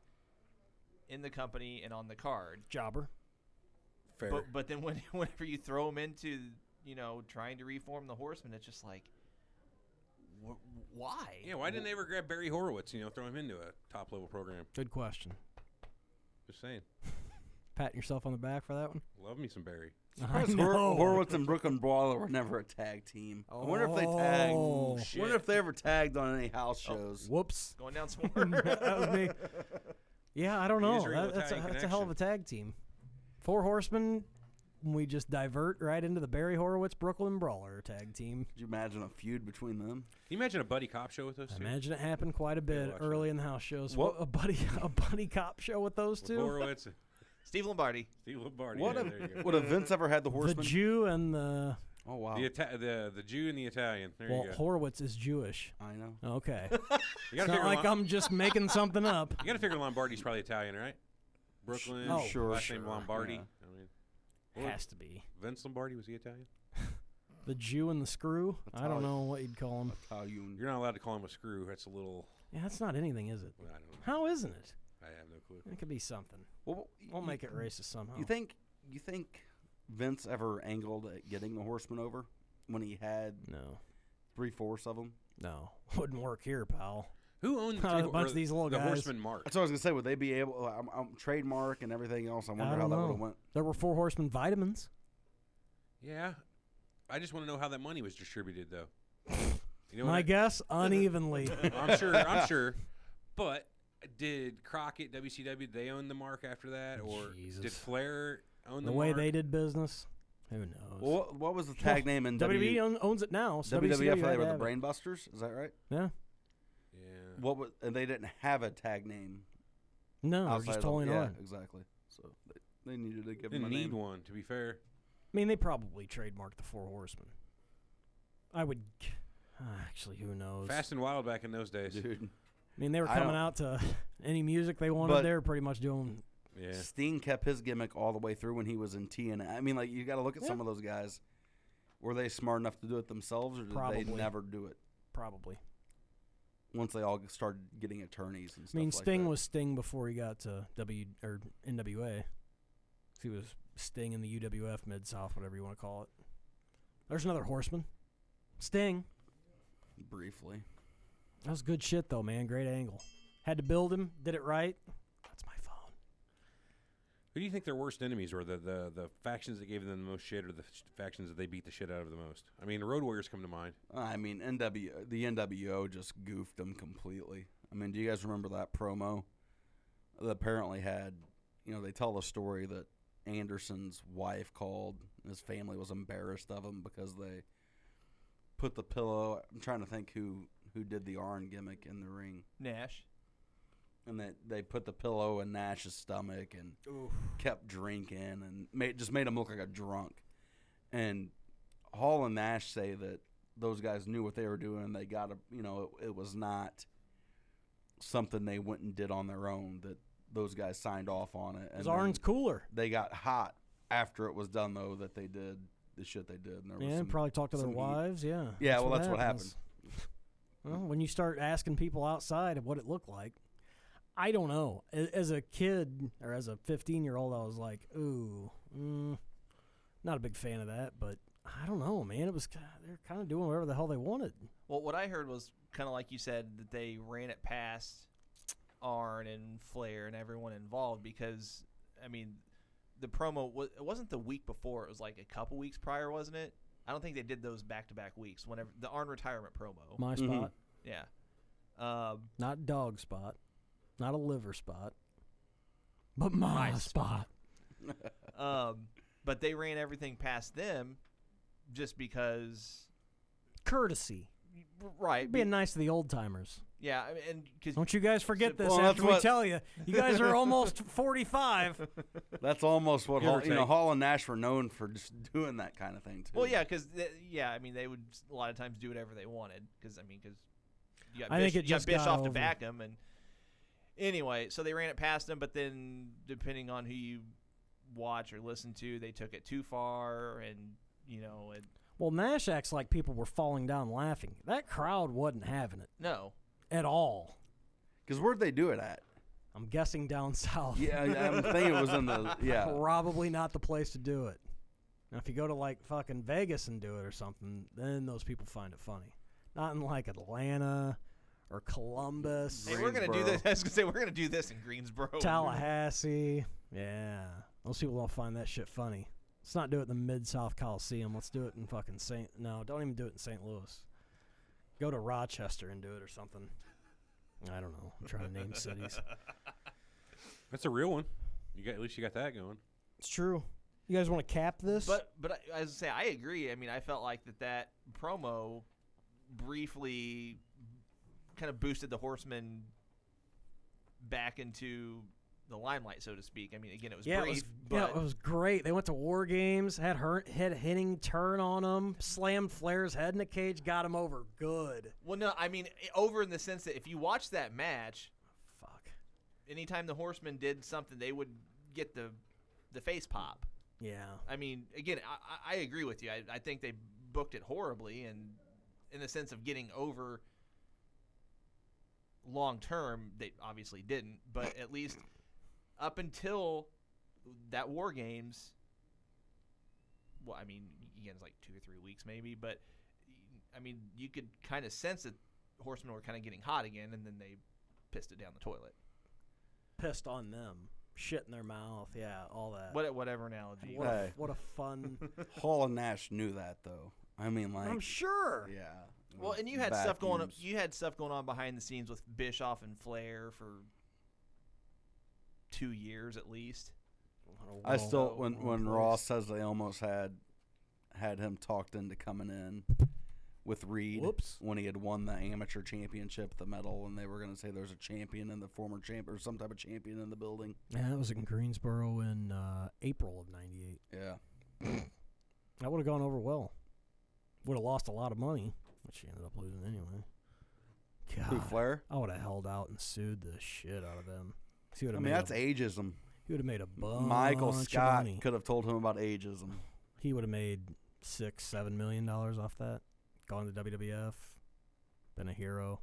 in the company and on the card. Jobber. Fair. But then whenever you throw them into, trying to reform the Horsemen, it's just like, why? Yeah, why didn't they ever grab Barry Horowitz, throw him into a top-level program? Good question. Just saying. patting yourself on the back for that one? Love me some Barry. I know. Horowitz and Brooklyn Brawler were never a tag team. I wonder if they tagged. Oh, I wonder if they ever tagged on any house shows. Whoops. Going down some more. That was me. Yeah, I don't know. Israel That's Italian a hell of a tag team. Four Horsemen. We just divert right into the Barry Horowitz Brooklyn Brawler tag team. Could you imagine a feud between them? Can you imagine a buddy cop show with those I two? imagine it happened quite a bit watch early that. in the house shows. What? A buddy cop show with those With two. Horowitz, Steve Lombardi. Steve Lombardi. What yeah, if there you go. would have Vince ever had the The Horsemen? Jew and the Oh wow. The Jew and the Italian. There Well, you go. Horowitz is Jewish. I know. Okay. You It's gotta not figure like I'm just making something up. You got to figure Lombardi's probably Italian, right? Brooklyn. Oh, sure, Last name sure, Lombardi. yeah. I mean, what- Has to be. Vince Lombardi, was he Italian? The Jew and the screw? I don't know what you'd call him. Italian. You're not allowed to call him a screw. That's a little. Yeah, that's not anything, is it? Well, I don't know. How isn't it? I have no clue. It could be something. Well, We'll make it racist somehow. You think Vince ever angled at getting the Horsemen over when he had No. 3/4 of them? No. Wouldn't work here, pal. Who owned Not a bunch of these little the guys. Horseman mark? That's what I was gonna say. Would they be able? Trademark and everything else. I wonder how don't that know. would have went. There were Four Horsemen vitamins. Yeah. I just want to know how that money was distributed, though. You know My what I- guess, unevenly. I'm sure. But did Crockett, WCW, did they own the mark after that? Or Jesus. did Flair own The the way mark? they did business, who knows? Well, what was the tag name in WWE owns it now. So WWF? WCW They had were to the have it. Brainbusters. Is that right? Yeah. Yeah. What was? And they didn't have a tag name. No, they're outside just of the- totally yeah, on. exactly. So they needed to give Didn't them a need name. one, to be fair. I mean, they probably trademarked the Four Horsemen. I would. Actually, who knows? Fast and Wild back in those days. Dude, I mean, they were I coming don't- out to any music they wanted. But- They were pretty much doing. Yeah. Sting kept his gimmick all the way through when he was in TNA. I mean, like you got to look at some of those guys. Were they smart enough to do it themselves, or did Probably. they never do it? Probably. Once they all started getting attorneys and stuff. I mean, like Sting that. was Sting before he got to NWA. He was Sting in the UWF Mid South, whatever you want to call it. There's another Horseman, Sting. briefly. That was good shit though, man. Great angle. Had to build him. Did it right. That's my phone. Who do you think their worst enemies were? The factions that gave them the most shit, or the factions that they beat the shit out of the most? I mean, the Road Warriors come to mind. I mean, the NWO just goofed them completely. I mean, do you guys remember that promo that apparently had, they tell the story that Anderson's wife called, and his family was embarrassed of him because they put the pillow, I'm trying to think who did the Arn gimmick in the ring. Nash. And that they put the pillow in Nash's stomach and kept drinking and just made him look like a drunk. And Hall and Nash say that those guys knew what they were doing. And they got it was not something they went and did on their own. That those guys signed off on it. Because Arn's cooler. They got hot after it was done, though, that they did the shit they did. And there was Yeah, some, probably talk to their some heat. wives. Yeah. Yeah, well, that's what happened. Well, when you start asking people outside of what it looked like, I don't know. As a kid or as a 15-year-old, I was like, ooh, not a big fan of that. But I don't know, man. They're kind of doing whatever the hell they wanted. Well, what I heard was kind of like you said, that they ran it past Arn and Flair and everyone involved because, I mean, the promo, it wasn't the week before. It was like a couple weeks prior, wasn't it? I don't think they did those back-to-back weeks. Whenever the Arn retirement promo. My spot. Yeah. Not dog spot. Not a liver spot. But my spot. But they ran everything past them just because. Courtesy. Right. Being nice to the old timers. Yeah, I mean, and because Don't you guys forget this Well, after that's we what- tell you. You guys are almost 45. That's almost what Give or take. Hall and Nash were known for, just doing that kind of thing, too. Well, yeah, because I mean, they would a lot of times do whatever they wanted. Because you got I think it you got just got Bischoff to over. back him, and anyway, so they ran it past him. But then, depending on who you watch or listen to, they took it too far, and it, Well, Nash acts like people were falling down laughing. That crowd wasn't having it no. at all. Because where'd they do it at? I'm guessing down south. Yeah, I'm thinking it was in the, yeah. Probably not the place to do it. Now, if you go to like fucking Vegas and do it or something, then those people find it funny. Not in like Atlanta or Columbus, Hey, we're gonna do Greensboro. this. I was gonna say we're gonna do this in Greensboro. Tallahassee. Yeah, those people don't find that shit funny. Let's not do it in the Mid-South Coliseum. Let's do it in fucking No, don't even do it in St. Louis. Go to Rochester and do it or something. I don't know. I'm trying to name cities. That's a real one. At least you got that going. It's true. You guys want to cap this? But as I say, I agree. I mean, I felt like that promo briefly kind of boosted the Horsemen back into the limelight, so to speak. I mean, again, it was Yeah, brief, it was great. They went to War Games, had hitting turn on him, slammed Flair's head in the cage, got him over good. Well, no, I mean, over in the sense that if you watch that match, anytime the Horsemen did something, they would get the face pop. Yeah. I mean, again, I agree with you. I think they booked it horribly, and in the sense of getting over long term, they obviously didn't, but at least up until that War Games, well, I mean, again, it's like 2 or 3 weeks maybe, but I mean, you could kind of sense that Horsemen were kind of getting hot again, and then they pissed it down the toilet. Pissed on them. Shit in their mouth. Yeah, all that. Whatever analogy. What a fun. Hall and Nash knew that, though. I mean, like. I'm sure. Yeah. Well, and you had stuff going on. You had stuff going on behind the scenes with Bischoff and Flair for 2 years at least. I still, when Ross says they almost had him talked into coming in with Reed when he had won the amateur championship, the medal, and they were going to say there's a champion in the former champ or some type of champion in the building. Yeah, that was in Greensboro in April of '98. Yeah. That would have gone over well. Would have lost a lot of money, which he ended up losing anyway. God, Who, Flair? I would have held out and sued the shit out of them. I mean, that's ageism. He would have made a bunch Michael Scott of money. could have told him about ageism. He would have made $6-7 million off that. Gone to WWF. Been a hero.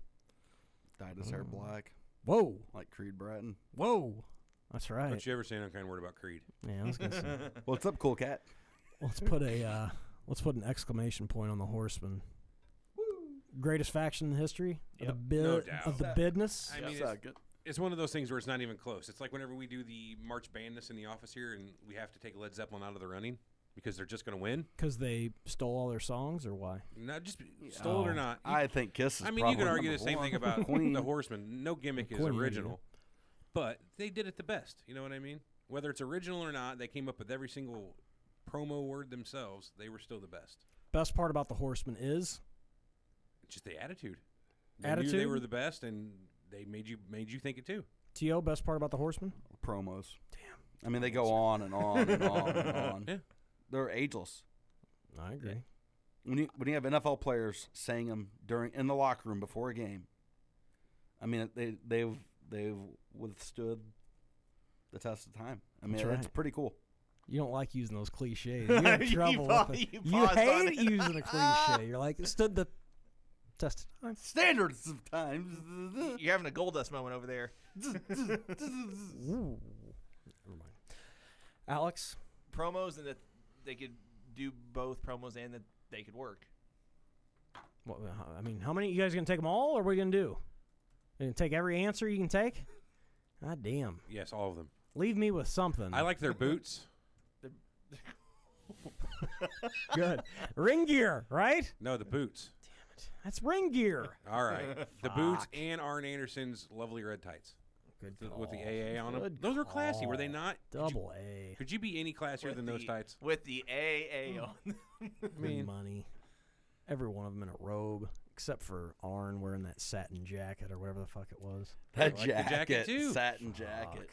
Dyed his hair black. Whoa. Like Creed Bratton. Whoa. That's right. Don't you ever say an unkind word about Creed. Yeah, I was going to say. What's up, cool cat? Let's put an exclamation point on the Horsemen. Greatest faction in history of the business. I mean, it's one of those things where it's not even close. It's like whenever we do the March Bandness in the office here, and we have to take Led Zeppelin out of the running because they're just going to win. Because they stole all their songs, or why? Not just stole it or not. I think Kiss is I mean, you could argue the same thing about the Horsemen. No gimmick is original, but they did it the best. You know what I mean? Whether it's original or not, they came up with every single promo word themselves. They were still the best. Best part about the Horsemen is just the attitude. They knew they were the best, and they made you think it too. T.O., best part about the Horsemen? Promos. Damn. I mean, they go on and on and on and on. Yeah. They're ageless. I agree. When you have NFL players saying them in the locker room before a game, I mean, they've withstood the test of time. I mean, it's pretty cool. You don't like using those cliches. You're in trouble with it. You hate using a cliche. You're like, it stood the test of time. Standards of times. You're having a Goldust moment over there. Ooh. Never mind. Alex? Promos, and that they could do both promos and that they could work. Well, I mean, how many? You guys going to take them all, or are we going to do? You going to take every answer you can take? God damn. Yes, all of them. Leave me with something. I like their boots. Good. Ring gear, right? No, the boots. Damn it. That's ring gear. All right. The boots and Arn Anderson's lovely red tights. Good call. With the AA on them. Good Those were classy, call. were they not? Double A. Could you be any classier than those tights? With the AA on them. I mean, money. Every one of them in a robe, except for Arn wearing that satin jacket or whatever the fuck it was. That like jacket too. Satin jacket.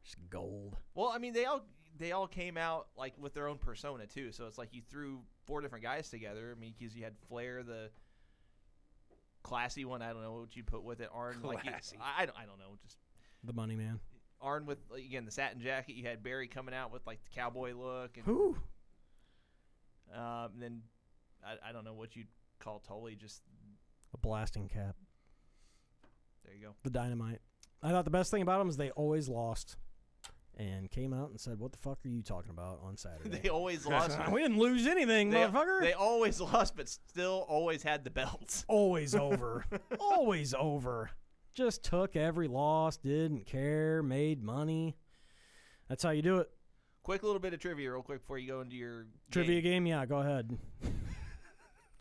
Just gold. Well, I mean, they all came out like with their own persona too. So it's like you threw 4 different guys together. I mean, because you had Flair, the classy one. I don't know what you put with it. Arn, classy. I don't know. Just the money man. Arn with again the satin jacket. You had Barry coming out with like the cowboy look. And, Who? Then I don't know what you'd call Tully. Just a blasting cap. There you go. The Dynamite. I thought the best thing about them is they always lost. And came out and said, "What the fuck are you talking about on Saturday?" They always lost. We didn't lose anything, motherfucker. They always lost, but still always had the belts. Always over. Always over. Just took every loss, didn't care, made money. That's how you do it. Quick little bit of trivia real quick before you go into your trivia game. Yeah, go ahead.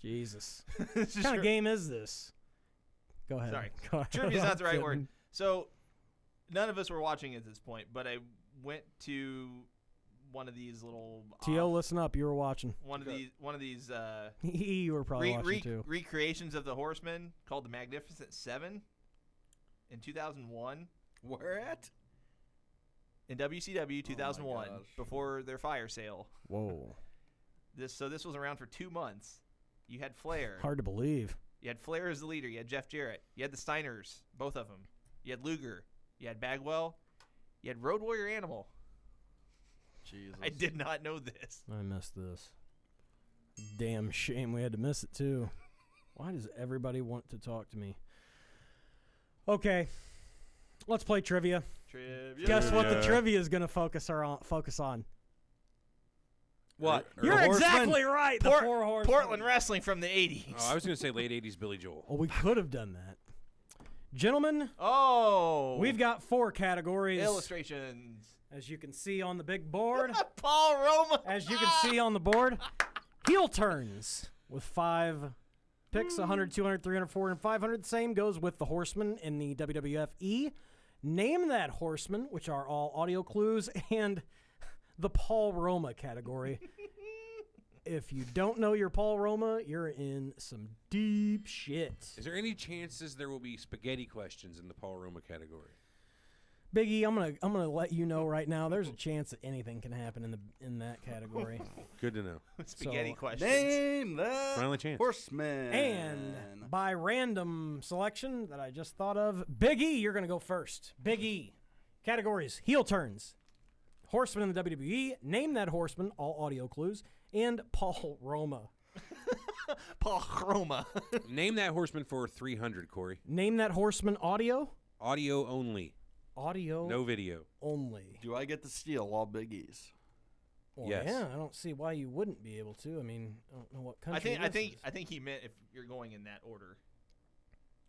Jesus. What kind of game is this? Go ahead. Sorry. Go ahead. Trivia's not the right word. So none of us were watching at this point, but I went to one of these little T.O., listen up, you were watching. One of these you were probably watching too. Recreations of the Horsemen called the Magnificent Seven in 2001. Where at? in WCW 2001 gosh. before their fire sale. Whoa. This was around for 2 months. You had Flair. Hard to believe. You had Flair as the leader. You had Jeff Jarrett. You had the Steiners, both of them. You had Luger. You had Bagwell. You had Road Warrior Animal. Jesus. I did not know this. I missed this. Damn shame we had to miss it, too. Why does everybody want to talk to me? Okay. Let's play trivia. Trivia. Guess what the trivia is going to focus on? What? You're The Horsemen? exactly right. The Four Horsemen. Portland wrestling from the 80s. Oh, I was going to say late 80s Billy Joel. Oh, we could have done that. Gentlemen, Oh. we've got 4 categories. illustrations. As you can see on the big board. Paul Roma. As you can see on the board. Heel turns with 5 picks, 100, 200, 300, 400, and 500. The same goes with the Horsemen in the WWF-E. Name that Horseman, which are all audio clues, and the Paul Roma category. If you don't know your Paul Roma, you're in some deep shit. Is there any chances there will be spaghetti questions in the Paul Roma category? Biggie, I'm gonna let you know right now. There's a chance that anything can happen in that category. Good to know. Spaghetti So, questions. Name that My only chance. Horseman. And by random selection that I just thought of, Big E, you're going to go first. Big E. Categories, heel turns, Horseman in the WWE, name that Horseman, all audio clues, and Paul Roma. Paul Roma. Name that Horseman for 300, Corey. Name that Horseman audio. Audio only. Audio No video. only. Do I get to steal all Biggies? Well, Yes. yeah, I don't see why you wouldn't be able to. I mean, I don't know what country I this is. think he meant if you're going in that order.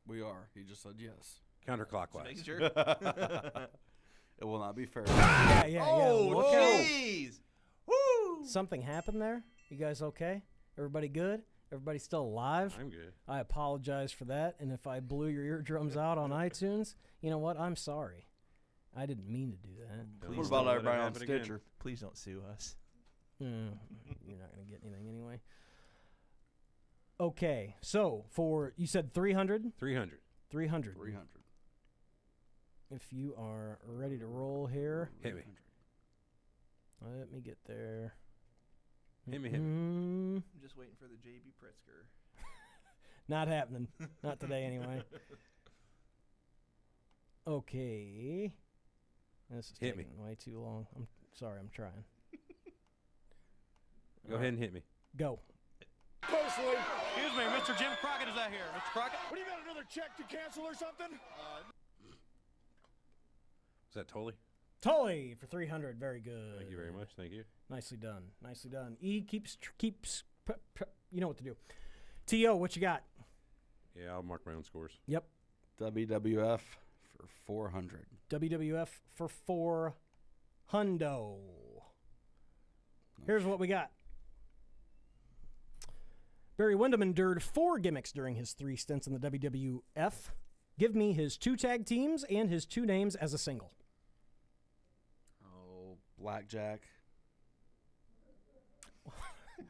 We are. He just said yes. Just Counterclockwise. making sure. It will not be fair. Yeah. Oh, Look out. jeez. Woo. Something happened there? You guys okay? Everybody good? Everybody still alive? I'm good. I apologize for that, and if I blew your eardrums out on iTunes, you know what? I'm sorry. I didn't mean to do that. Please What don't about let it everybody on happen again. Stitcher? Please don't sue us. You're not going to get anything anyway. Okay, so for, you said 300? 300. 300. 300. If you are ready to roll here, Hit me. let me get there. Hit me. Mm, I'm just waiting for the JB Pritzker. not happening. Not today anyway. Okay. This is Hit me. taking way too long. I'm sorry, I'm trying. Go ahead and hit me. Go. Personally, Excuse me, Mr. Jim Crockett is that here? Mr. Crockett? what do you got, another check to cancel or something? Is that Tully? Tully for 300. Very good. Thank you very much. Thank you. Nicely done. Nicely done. E keeps you know what to do. T.O., what you got? Yeah, I'll mark my own scores. Yep. WWF for 400. WWF for 4 hundo. Here's what we got. Barry Windham endured 4 gimmicks during his 3 stints in the WWF. Give me his 2 tag teams and his 2 names as a single. Oh, Blackjack.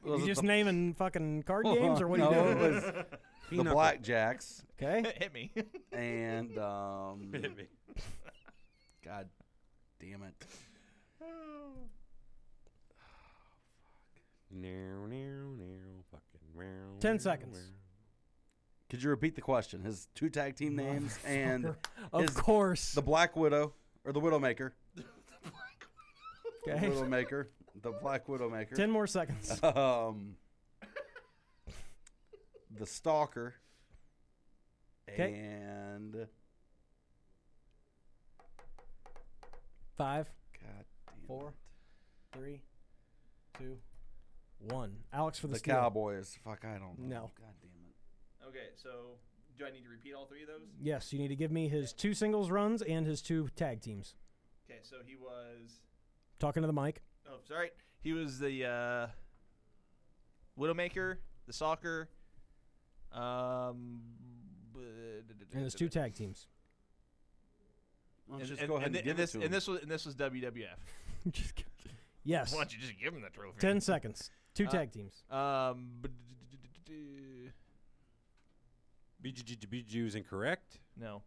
You just naming fucking card games, or what are you No, doing? it was the Pinochle. Blackjacks Okay. Hit me. and Hit me. God damn it. Fucking 10 seconds. Could you repeat the question? His 2 tag team names and Of his, course. the Black Widow or the Widowmaker. Okay. Widowmaker. The Black Widowmaker. 10 more seconds. The Stalker. 'Kay. And 5, God damn 4, it. 3, 2, 1. Alex for the The steal. Cowboys. Fuck, I don't know. No. God damn it. Okay, so do I need to repeat all 3 of those? Yes, you need to give me his 2 singles runs and his 2 tag teams. Okay, so he was. Talking to the mic. Oh, sorry. He was the Widowmaker, the Stalker. And his 2 tag teams. Let's just go ahead and give it to him. and this was WWF. Just kidding. Yes. Why don't you just give him the trophy? 10 seconds. 2 tag teams. BG is incorrect. No,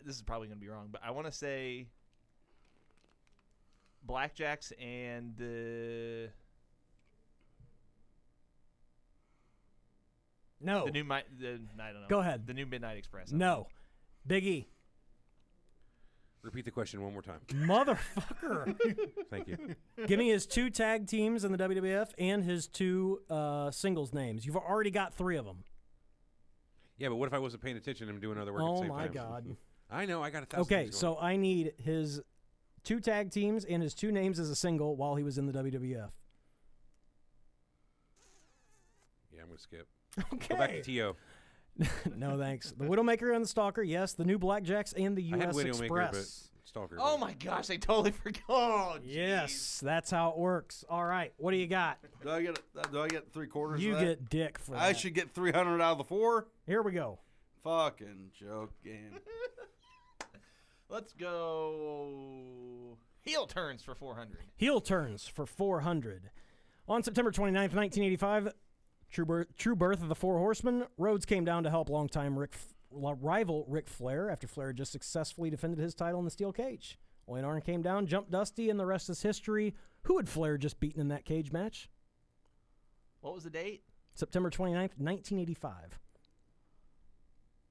this is probably gonna be wrong, but I want to say Blackjacks and the No. the new I don't know. Go ahead. The new Midnight Express. No. Big E. Repeat the question one more time. Motherfucker. Thank you. Give me his 2 tag teams in the WWF and his 2 singles names. You've already got 3 of them. Yeah, but what if I wasn't paying attention and doing other work at the Oh, same my time? God. I know. I got 1,000 Okay, things so going. I need his 2 tag teams and his 2 names as a single while he was in the WWF. Yeah, I'm going to skip. Okay. Go back to T.O. No, thanks. The Widowmaker and the Stalker, yes. The new Blackjacks and the I had U.S. Widowmaker, Express. but Stalker. Oh my gosh, I totally forgot. Oh, Yes, that's how it works. All right, what do you got? Do I get 3/4? You of that? get dick for that. I should get 300 out of the 4. Here we go. Fucking joking. Let's go heel turns for 400. Heel turns for 400. On September 29th, 1985, true birth of the Four Horsemen, Rhodes came down to help longtime rival Ric Flair after Flair just successfully defended his title in the steel cage. Wayne Arn came down, jumped Dusty, and the rest is history. Who had Flair just beaten in that cage match? What was the date? September 29th, 1985.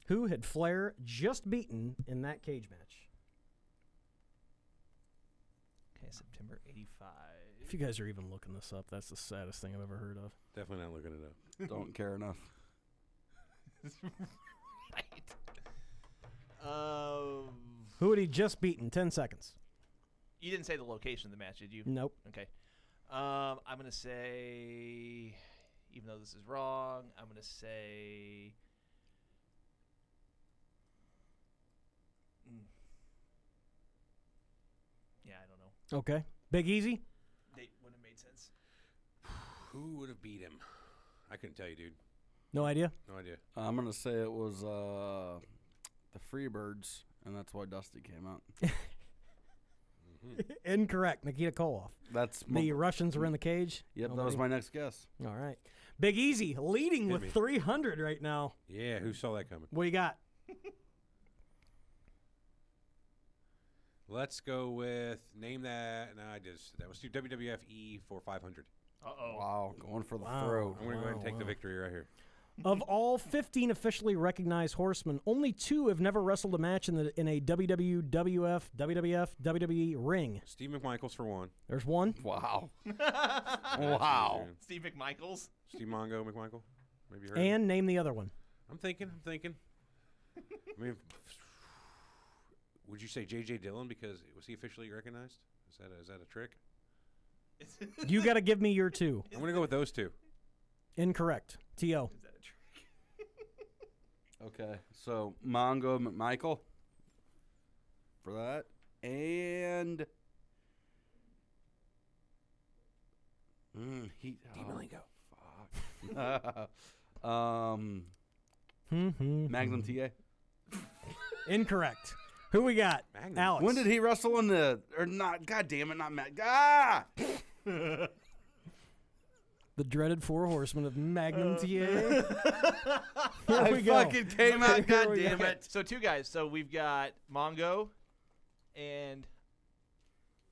Who had Flair just beaten in that cage match? Okay, September 85. If you guys are even looking this up, that's the saddest thing I've ever heard of. Definitely not looking it up. Don't care enough. Right. Who had he just beaten? 10 seconds. You didn't say the location of the match, did you? Nope. Okay. I'm going to say, even though this is wrong, I'm going to say... Yeah, I don't know. Okay. Big Easy? Date wouldn't have made sense. Who would have beat him? I couldn't tell you, dude. No idea? No idea. I'm going to say it was the Freebirds, and that's why Dusty came out. Incorrect. Nikita Koloff. That's The Russians were in the cage? Yep, that Nobody? was my next guess. All right. Big Easy leading Hit with me. 300 right now. Yeah, who saw that coming? What do you got? Let's go with name that. No, that was WWF E for 500. Uh-oh. Wow, going for the Wow. throat. I'm going to go ahead and take the victory right here. Of all 15 officially recognized horsemen, only 2 have never wrestled a match in a WWF, WWE ring. Steve McMichaels for one. There's one. Wow. Wow. Steve McMichaels. Steve Mongo McMichael. Maybe you heard of him. And name the other one. I'm thinking. I mean, would you say J.J. Dillon because was he officially recognized? Is that a trick? You got to give me your 2. I'm going to go with those 2. Incorrect. T.O. Is that a trick? Okay, so Mongo McMichael for that. And Dean Malenko. Fuck. Magnum TA. Incorrect. Who we got? Magnum. Alex. When did he wrestle in the or not? God damn it, not Matt. Ah! The dreaded Four Horsemen of Magnum TA. Here I we go. fucking came out. Here God we damn go. it. So 2 guys. So we've got Mongo, and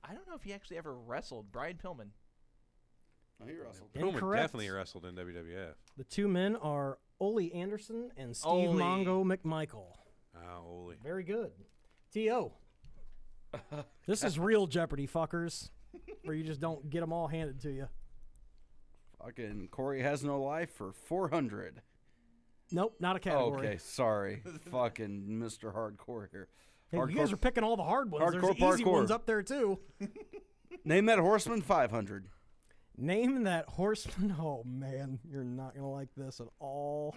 I don't know if he actually ever wrestled. Brian Pillman. Oh, he wrestled. Pillman Incorrect. definitely wrestled in WWF. The 2 men are Ole Anderson and Steve Ole. Mongo McMichael. Ole. Very good. T.O. This is real Jeopardy, fuckers, where you just don't get them all handed to you. Fucking Corey Has No Life for 400. Nope, not a category. Okay, sorry. Fucking Mr. Hardcore here. Hey, you guys are picking all the hard ones. There's Hardcore easy parkour. ones up there, too. Name that horseman 500. Name that horseman. Oh, man. You're not going to like this at all.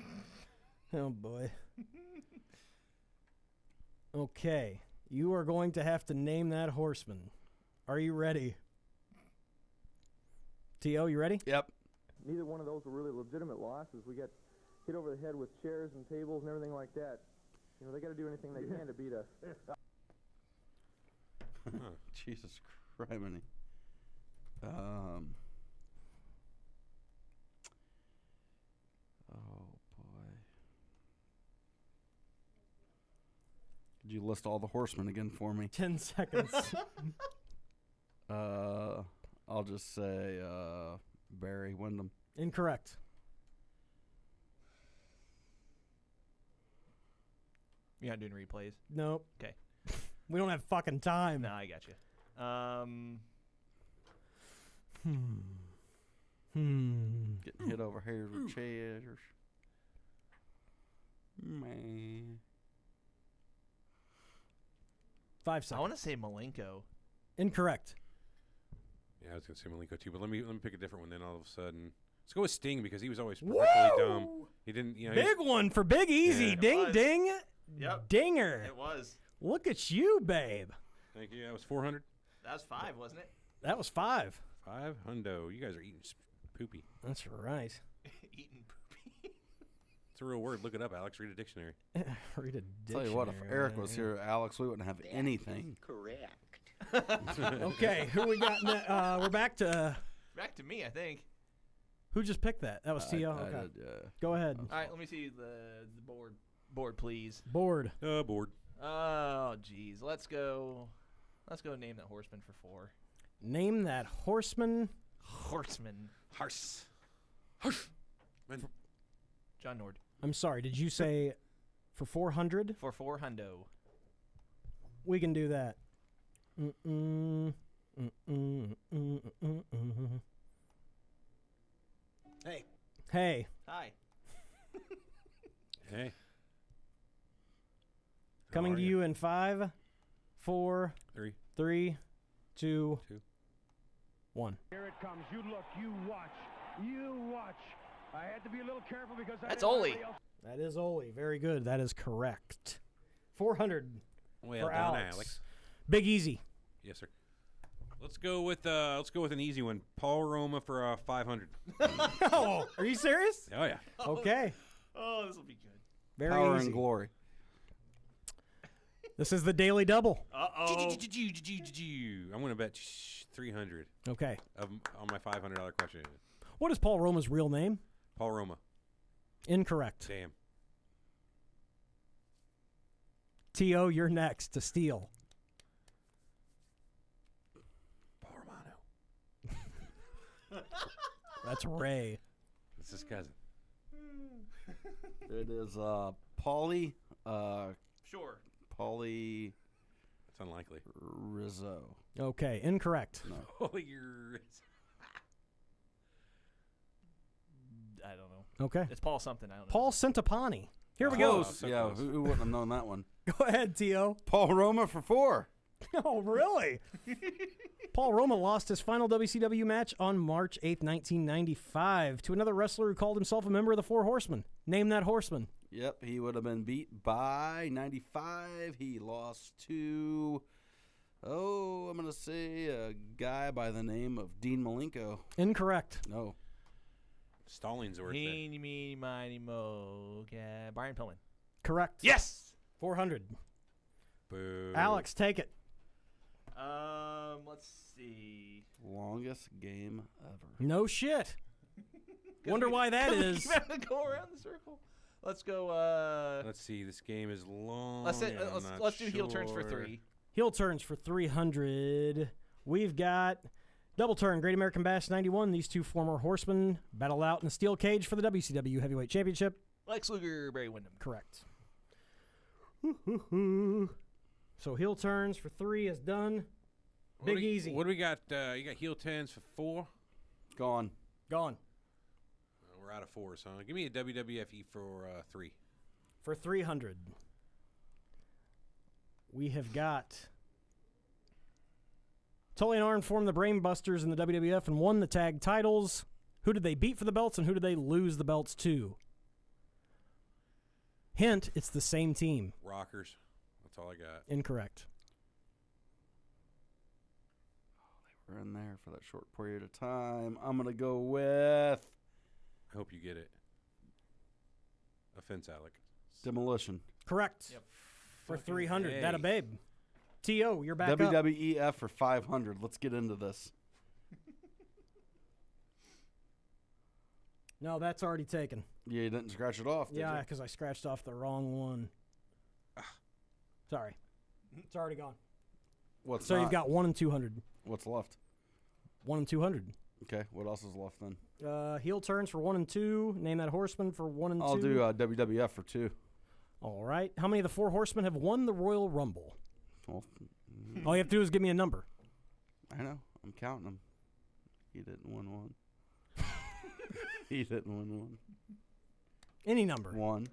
Oh, boy. Okay. You are going to have to name that horseman. Are you ready? T.O., you ready? Yep. Neither one of those were really legitimate losses. We got hit over the head with chairs and tables and everything like that. You know, they got to do anything they can to beat us. Jesus criminy. Oh, boy. Could you list all the horsemen again for me? 10 seconds. I'll just say Barry Windham. Incorrect. You're not doing replays? Nope. Okay. We don't have fucking time. No, I got you. Getting hit over here with chairs. Man. 5 I seconds. want to say Malenko. Incorrect. Yeah, I was gonna say Malenko too, but let me pick a different one. Then all of a sudden, let's go with Sting because he was always perfectly dumb. He didn't, you know. Big one for Big Easy. Yeah. Ding, was. ding. Yep. Dinger. It was. Look at you, babe. Thank you. That was 400. That was 5, wasn't it? That was 5. 5 hundo. You guys are eating poopy. That's right. Eating poopy. It's a real word. Look it up, Alex. Read a dictionary. Read a dictionary. Tell you what, if Eric was here, Alex, we wouldn't have anything. Correct. Okay, who we got? We're back to Back to me, I think. who just picked that? That was T.O. I Okay. did, Go ahead. All right, let me see the board. Board, please. Board. Bored. Oh, jeez. Let's go name that horseman for 4. Name that horseman. Horseman. Horse. Man. John Nord. I'm sorry, did you say for 400? For 4 hundo. We can do that. Mm-mm. Mm-mm. Mm-mm. Hey. Hey. Hi. Hey. Coming to you in 5, 4, 3, 3, 2, 2. 1. Here it comes. You look. You watch. You watch. I had to be a little careful because That's Ole. That is Ole. Very good. That is correct. 400 Well for done, Alex. Big Easy. Yes, sir. Let's go with an easy one. Paul Roma for 500. Oh, are you serious? Oh yeah. Okay. Oh, this will be good. Very Power easy. and Glory. This is the Daily Double. Uh-oh. I'm gonna bet 300 Okay. on my $500 question. What is Paul Roma's real name? Paul Roma. Incorrect. Damn. T.O., you're next to steal. Paul Romano. That's Ray. It's his cousin. It is Paulie. Sure. Paulie That's unlikely. Rizzo. Okay, incorrect. No. Holy years. I don't know. Okay. It's Paul something. I don't know. Paul Centopani. Here we Oh, go. so yeah, close. who wouldn't have known that one? Go ahead, T.O. Paul Roma for 4. Oh, really? Paul Roma lost his final WCW match on March 8th, 1995 to another wrestler who called himself a member of the Four Horsemen. Name that horseman. Yep, he would have been beat by 95. He lost to, I'm going to say a guy by the name of Dean Malenko. Incorrect. No. Stallings-Worth. Eeny, meeny, miny, mo. Brian Pillman. Correct. Yes. 400. Boo. Alex, take it. Let's see. Longest game ever. No shit. Wonder why that is. Keep having to go around the circle. Let's go. Let's see. This game is long. Let's do heel sure. turns for 3. Heel turns for 300. We've got double turn, Great American Bash 91. These two former horsemen battle out in a steel cage for the WCW Heavyweight Championship. Lex Luger, Barry Windham. Correct. So heel turns for 3 is done. Big Easy. What do we got? You got heel 10s for 4? Gone. Gone. We're out of 4, so give me a WWFE for 3. For 300. We have got Tully and Arn formed the Brainbusters in the WWF and won the tag titles. Who did they beat for the belts and who did they lose the belts to? Hint, it's the same team. Rockers. That's all I got. Incorrect. They were in there for that short period of time. I'm going to go with I hope you get it. Offense, Alec. Demolition. Correct. Yep. For 300. hey. That a babe. T.O., you're back up. WWEF for 500. Let's get into this. No, that's already taken. Yeah, you didn't scratch it off, did Yeah, you? because I scratched off the wrong one. Sorry. It's already gone. What's So not? you've got 1 and 200. What's left? 1 and 200. Okay, what else is left then? Heel turns for 1 and 2. Name that horseman for 1 and 2. I'll do WWF for 2. All right. How many of the Four Horsemen have won the Royal Rumble? Well, All you have to do is give me a number. I know. I'm counting them. He didn't win one. He didn't win one. Any number. 1.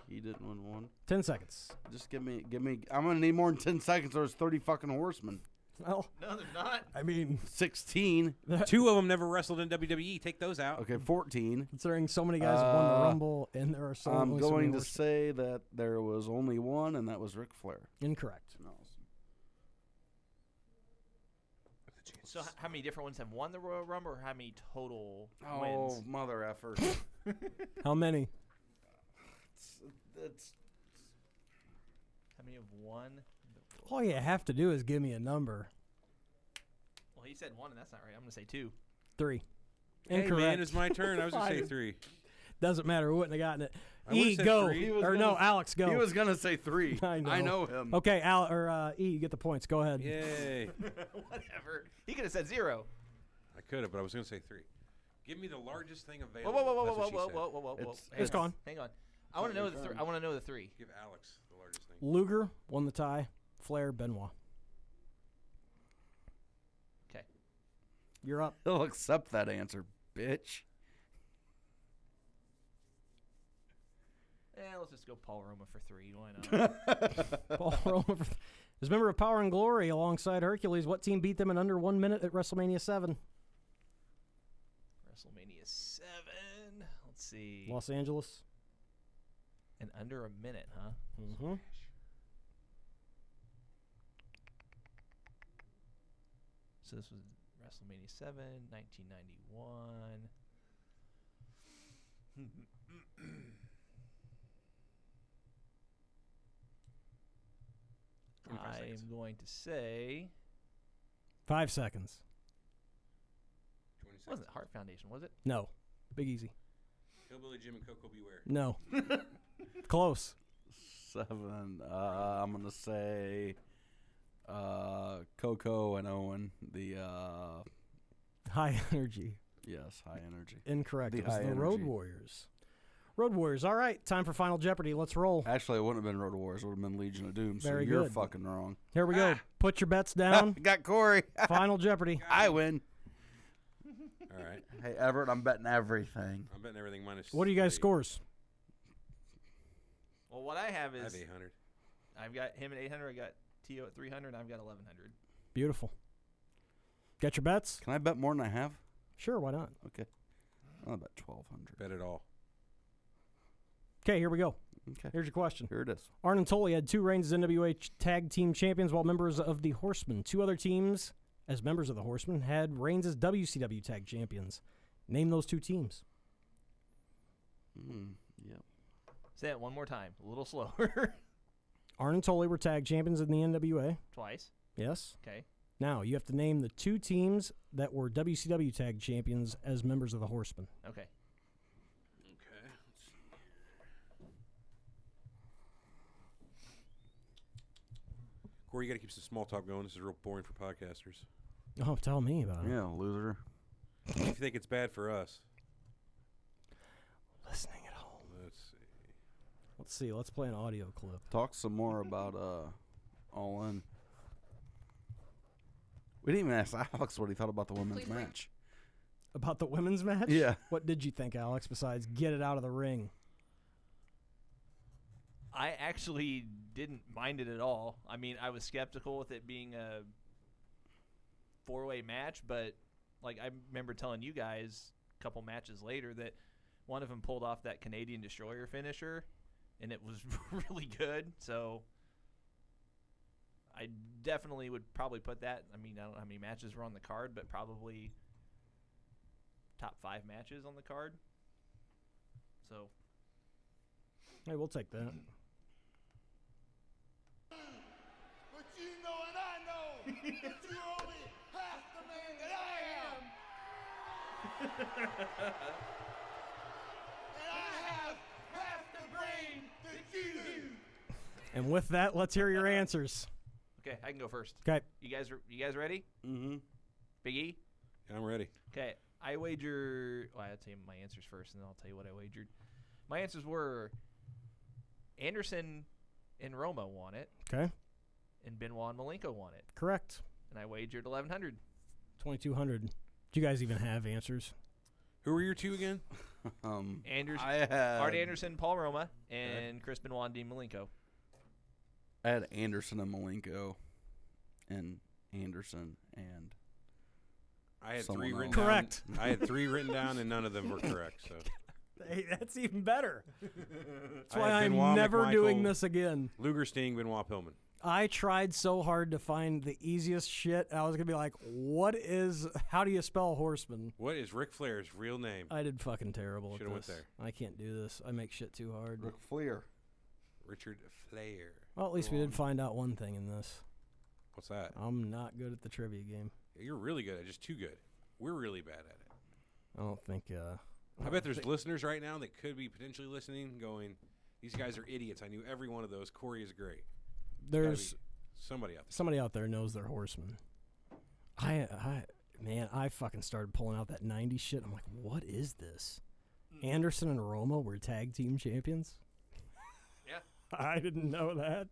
He didn't win one. 10 seconds. Just give me. I'm gonna need more than 10 seconds. There's 30 fucking horsemen. Well, No, there's not. I mean, 16. 2 of them never wrestled in WWE. Take those out. Okay, 14. considering so many guys have won the Rumble, and there are so I'm only so many going to horsemen. say that there was only one, and that was Ric Flair. Incorrect. No. So how many different ones have won the Royal Rumble, or how many total Oh, wins? mother effer. How many? It's How many have won? All you have to do is give me a number. Well, he said 1, and that's not right. I'm going to say 2. 3. Hey, Incorrect. man, it's my turn. I was going to say Fine. 3. Doesn't matter. We wouldn't have gotten it. I would've E, said go. 3. Or no, Alex, go. He was gonna say 3. I know. I know him. Okay, E, you get the points. Go ahead. Yay. Whatever. He could have said 0. I could have, but I was going to say 3. Give me the largest thing Whoa, available. whoa, whoa, whoa, That's whoa, what she whoa, said. whoa, whoa, whoa, whoa. It's gone. Hang on. I want to know the 3. I want to know the 3. Give Alex the largest thing. Luger won the tie. Flair, Benoit. Okay. You're up. He'll accept that answer, bitch. Let's just go Paul Roma for 3. Why not? Paul Roman. As member of Power and Glory alongside Hercules, what team beat them in under 1 minute at WrestleMania 7? WrestleMania 7. Let's see. Los Angeles. In under a minute, huh? Mm-hmm. So this was WrestleMania 7, 1991. I am going to say 5 seconds. 20 seconds. wasn't Heart Foundation, was it? No. Big Easy. Hillbilly Jim and Coco Beware. No. Close. 7. I'm gonna say Coco and Owen. The High Energy. yes, High Energy. Incorrect. The It was High the Road Energy. Warriors. Road Warriors. All right. Time for Final Jeopardy. Let's roll. Actually, it wouldn't have been Road Warriors. It would have been Legion of Doom. So Very you're good. fucking wrong. Here we go. Put your bets down. Got Corey. Final Jeopardy. I win. All right. Hey Everett, I'm betting everything. I'm betting everything minus. What are you guys' 3. scores? Well, what I have I is have 800. I've got him at 800. I got T.O. at 300. And I've got 1100. Beautiful. Got your bets? Can I bet more than I have? Sure, why not? Okay. I'll bet 1,200. Bet it all. Okay, here we go. Okay. Here's your question. Here it is. Arn and Tully had 2 reigns as NWA Tag Team Champions while members of the Horsemen. 2 other teams, as members of the Horsemen, had reigns as WCW Tag Champions. Name those 2 teams. Yep. Say it one more time. A little slower. Arn and Tully were Tag Champions in the NWA. Twice. Yes. Okay. Now, you have to name the 2 teams that were WCW Tag Champions as members of the Horsemen. Okay. Okay. Let's see. Corey, you got to keep some small talk going. This is real boring for podcasters. Oh, tell me about it. Yeah, loser. If you think it's bad for us, Listening at home. let's see. Let's see. Let's play an audio clip. Talk some more about All In. We didn't even ask Alex what he thought about the women's match. About the women's match? Yeah. What did you think, Alex, besides get it out of the ring? I actually didn't mind it at all. I mean, I was skeptical with it being a 4-way match, but like I remember telling you guys a couple matches later that one of them pulled off that Canadian Destroyer finisher, and it was really good. So I definitely would probably put that. I mean, I don't know how many matches were on the card, but probably top 5 matches on the card. So Hey, we'll take that. But you know and I know that you're only half the man that I am. And I have half the brain that you do. And with that, let's hear your answers. Okay, I can go first. Okay. You guys ready? Mm-hmm. Big E? Yeah, I'm ready. Okay, I wager. Well, I'll tell you my answers first, and then I'll tell you what I wagered. My answers were Anderson and Roma won it, Okay. and Benoit and Malenko won it, Correct. and I wagered 1,100. 2,200. Do you guys even have answers? Who were your two again? Anderson, I had Art Anderson, Paul Roma, and Chris Benoit and Dean Malenko. I had Anderson and Malenko, and Anderson and I had someone three written else. down. Correct. I had three written down, and none of them were correct. So Hey, that's even better. That's I why had I'm Benoit, never doing McMichael, this again. Luger, Sting, Benoit, Pillman. I tried so hard to find the easiest shit. I was going to be like, how do you spell Horseman? What is Ric Flair's real name? I did fucking terrible at Should've went this. there. I can't do this. I make shit too hard. Ric Flair. Richard Flair. Well, at least Go we on. did find out one thing in this. What's that? I'm not good at the trivia game. You're really good at it, just too good. We're really bad at it. I don't think. I bet there's listeners right now that could be potentially listening going, these guys are idiots. I knew every one of those. Corey is great. There's Somebody out there. somebody out there knows they're Horsemen. I fucking started pulling out that 90s shit. I'm like, what is this? Anderson and Roma were tag team champions? Yeah. I didn't know that.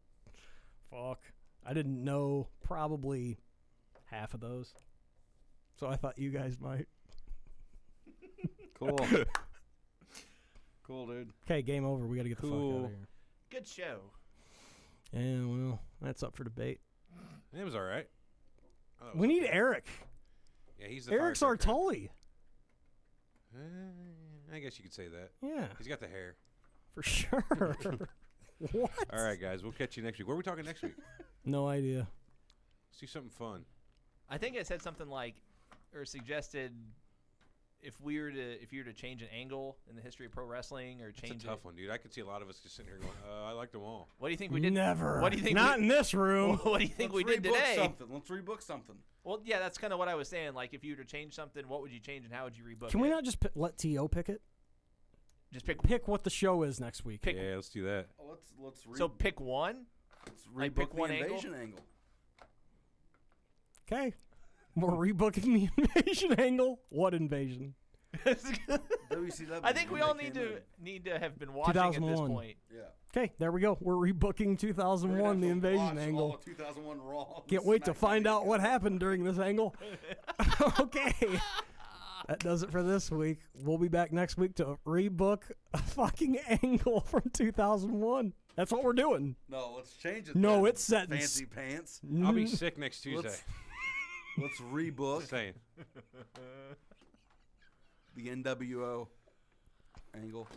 Fuck. I didn't know probably half of those. So I thought you guys might. Cool. Cool, dude. Okay, game over. We got to get the fuck out Cool. of here. Good show. Yeah, well, that's up for debate. It was all right. I thought it was We need okay. Eric. Yeah, he's the Eric's our firecracker. Tully. I guess you could say that. Yeah, He's got the hair. for sure. What? All right, guys. We'll catch you next week. What are we talking next week? No idea. Let's do something fun. I think I said something like, or suggested, if you were to change an angle in the history of pro wrestling, or It's change a tough one, dude. I could see a lot of us just sitting here going, I liked them all. What do you think we did? Never. What do you think? Not in this room. What do you think we Let's did rebook today? something. Let's rebook something. Well, yeah, that's kind of what I was saying. Like, if you were to change something, what would you change, and how would you rebook Can it? we not just let T.O. pick it? Just Pick what the show is next week. Pick- Yeah, let's do that. Oh, let's So pick one. let's like, rebook pick the one angle? invasion angle. Okay. We're rebooking the invasion angle. What invasion? WCW. I think we when all they need came to have been watching at this 2001. point. in. Yeah. Okay, there we go. We're rebooking 2001, the invasion angle. All of 2001 Raw. Can't wait to find out what happened during this angle. Okay. That does it for this week. We'll be back next week to rebook a fucking angle from 2001. That's what we're doing. No, let's change it. No, then. it's set in Fancy pants. I'll be sick next Tuesday. Let's rebook Just saying. the NWO angle.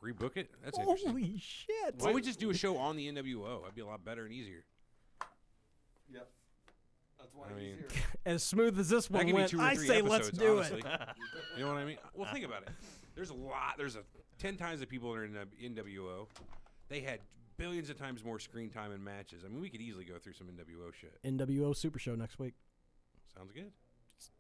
Rebook it? That's interesting. Holy shit. Why don't we just do a show on the NWO? That'd be a lot better and easier. Yep. That's why I mean, he's here. As smooth as this that one could be went, 2 or I 3 say episodes, let's do honestly. it. You know what I mean? Well, think about it. There's a lot. There's 10 times the people that are in the NWO. They had billions of times more screen time and matches. I mean, we could easily go through some NWO shit. NWO Supershow next week. Sounds good.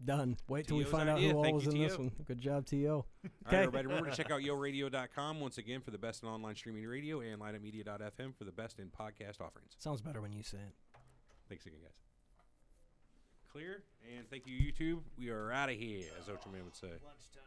Done. Wait till we T.O.'s find out idea. who all Thank was you, in this T.O. one. Good job, T.O. All right, Okay. everybody. Remember to check out yoradio.com once again for the best in online streaming radio and lineupmedia.fm for the best in podcast offerings. Sounds better when you say it. Thanks again, guys. Clear. And thank you, YouTube. We are out of here, as Ultraman would say. Lunchtime.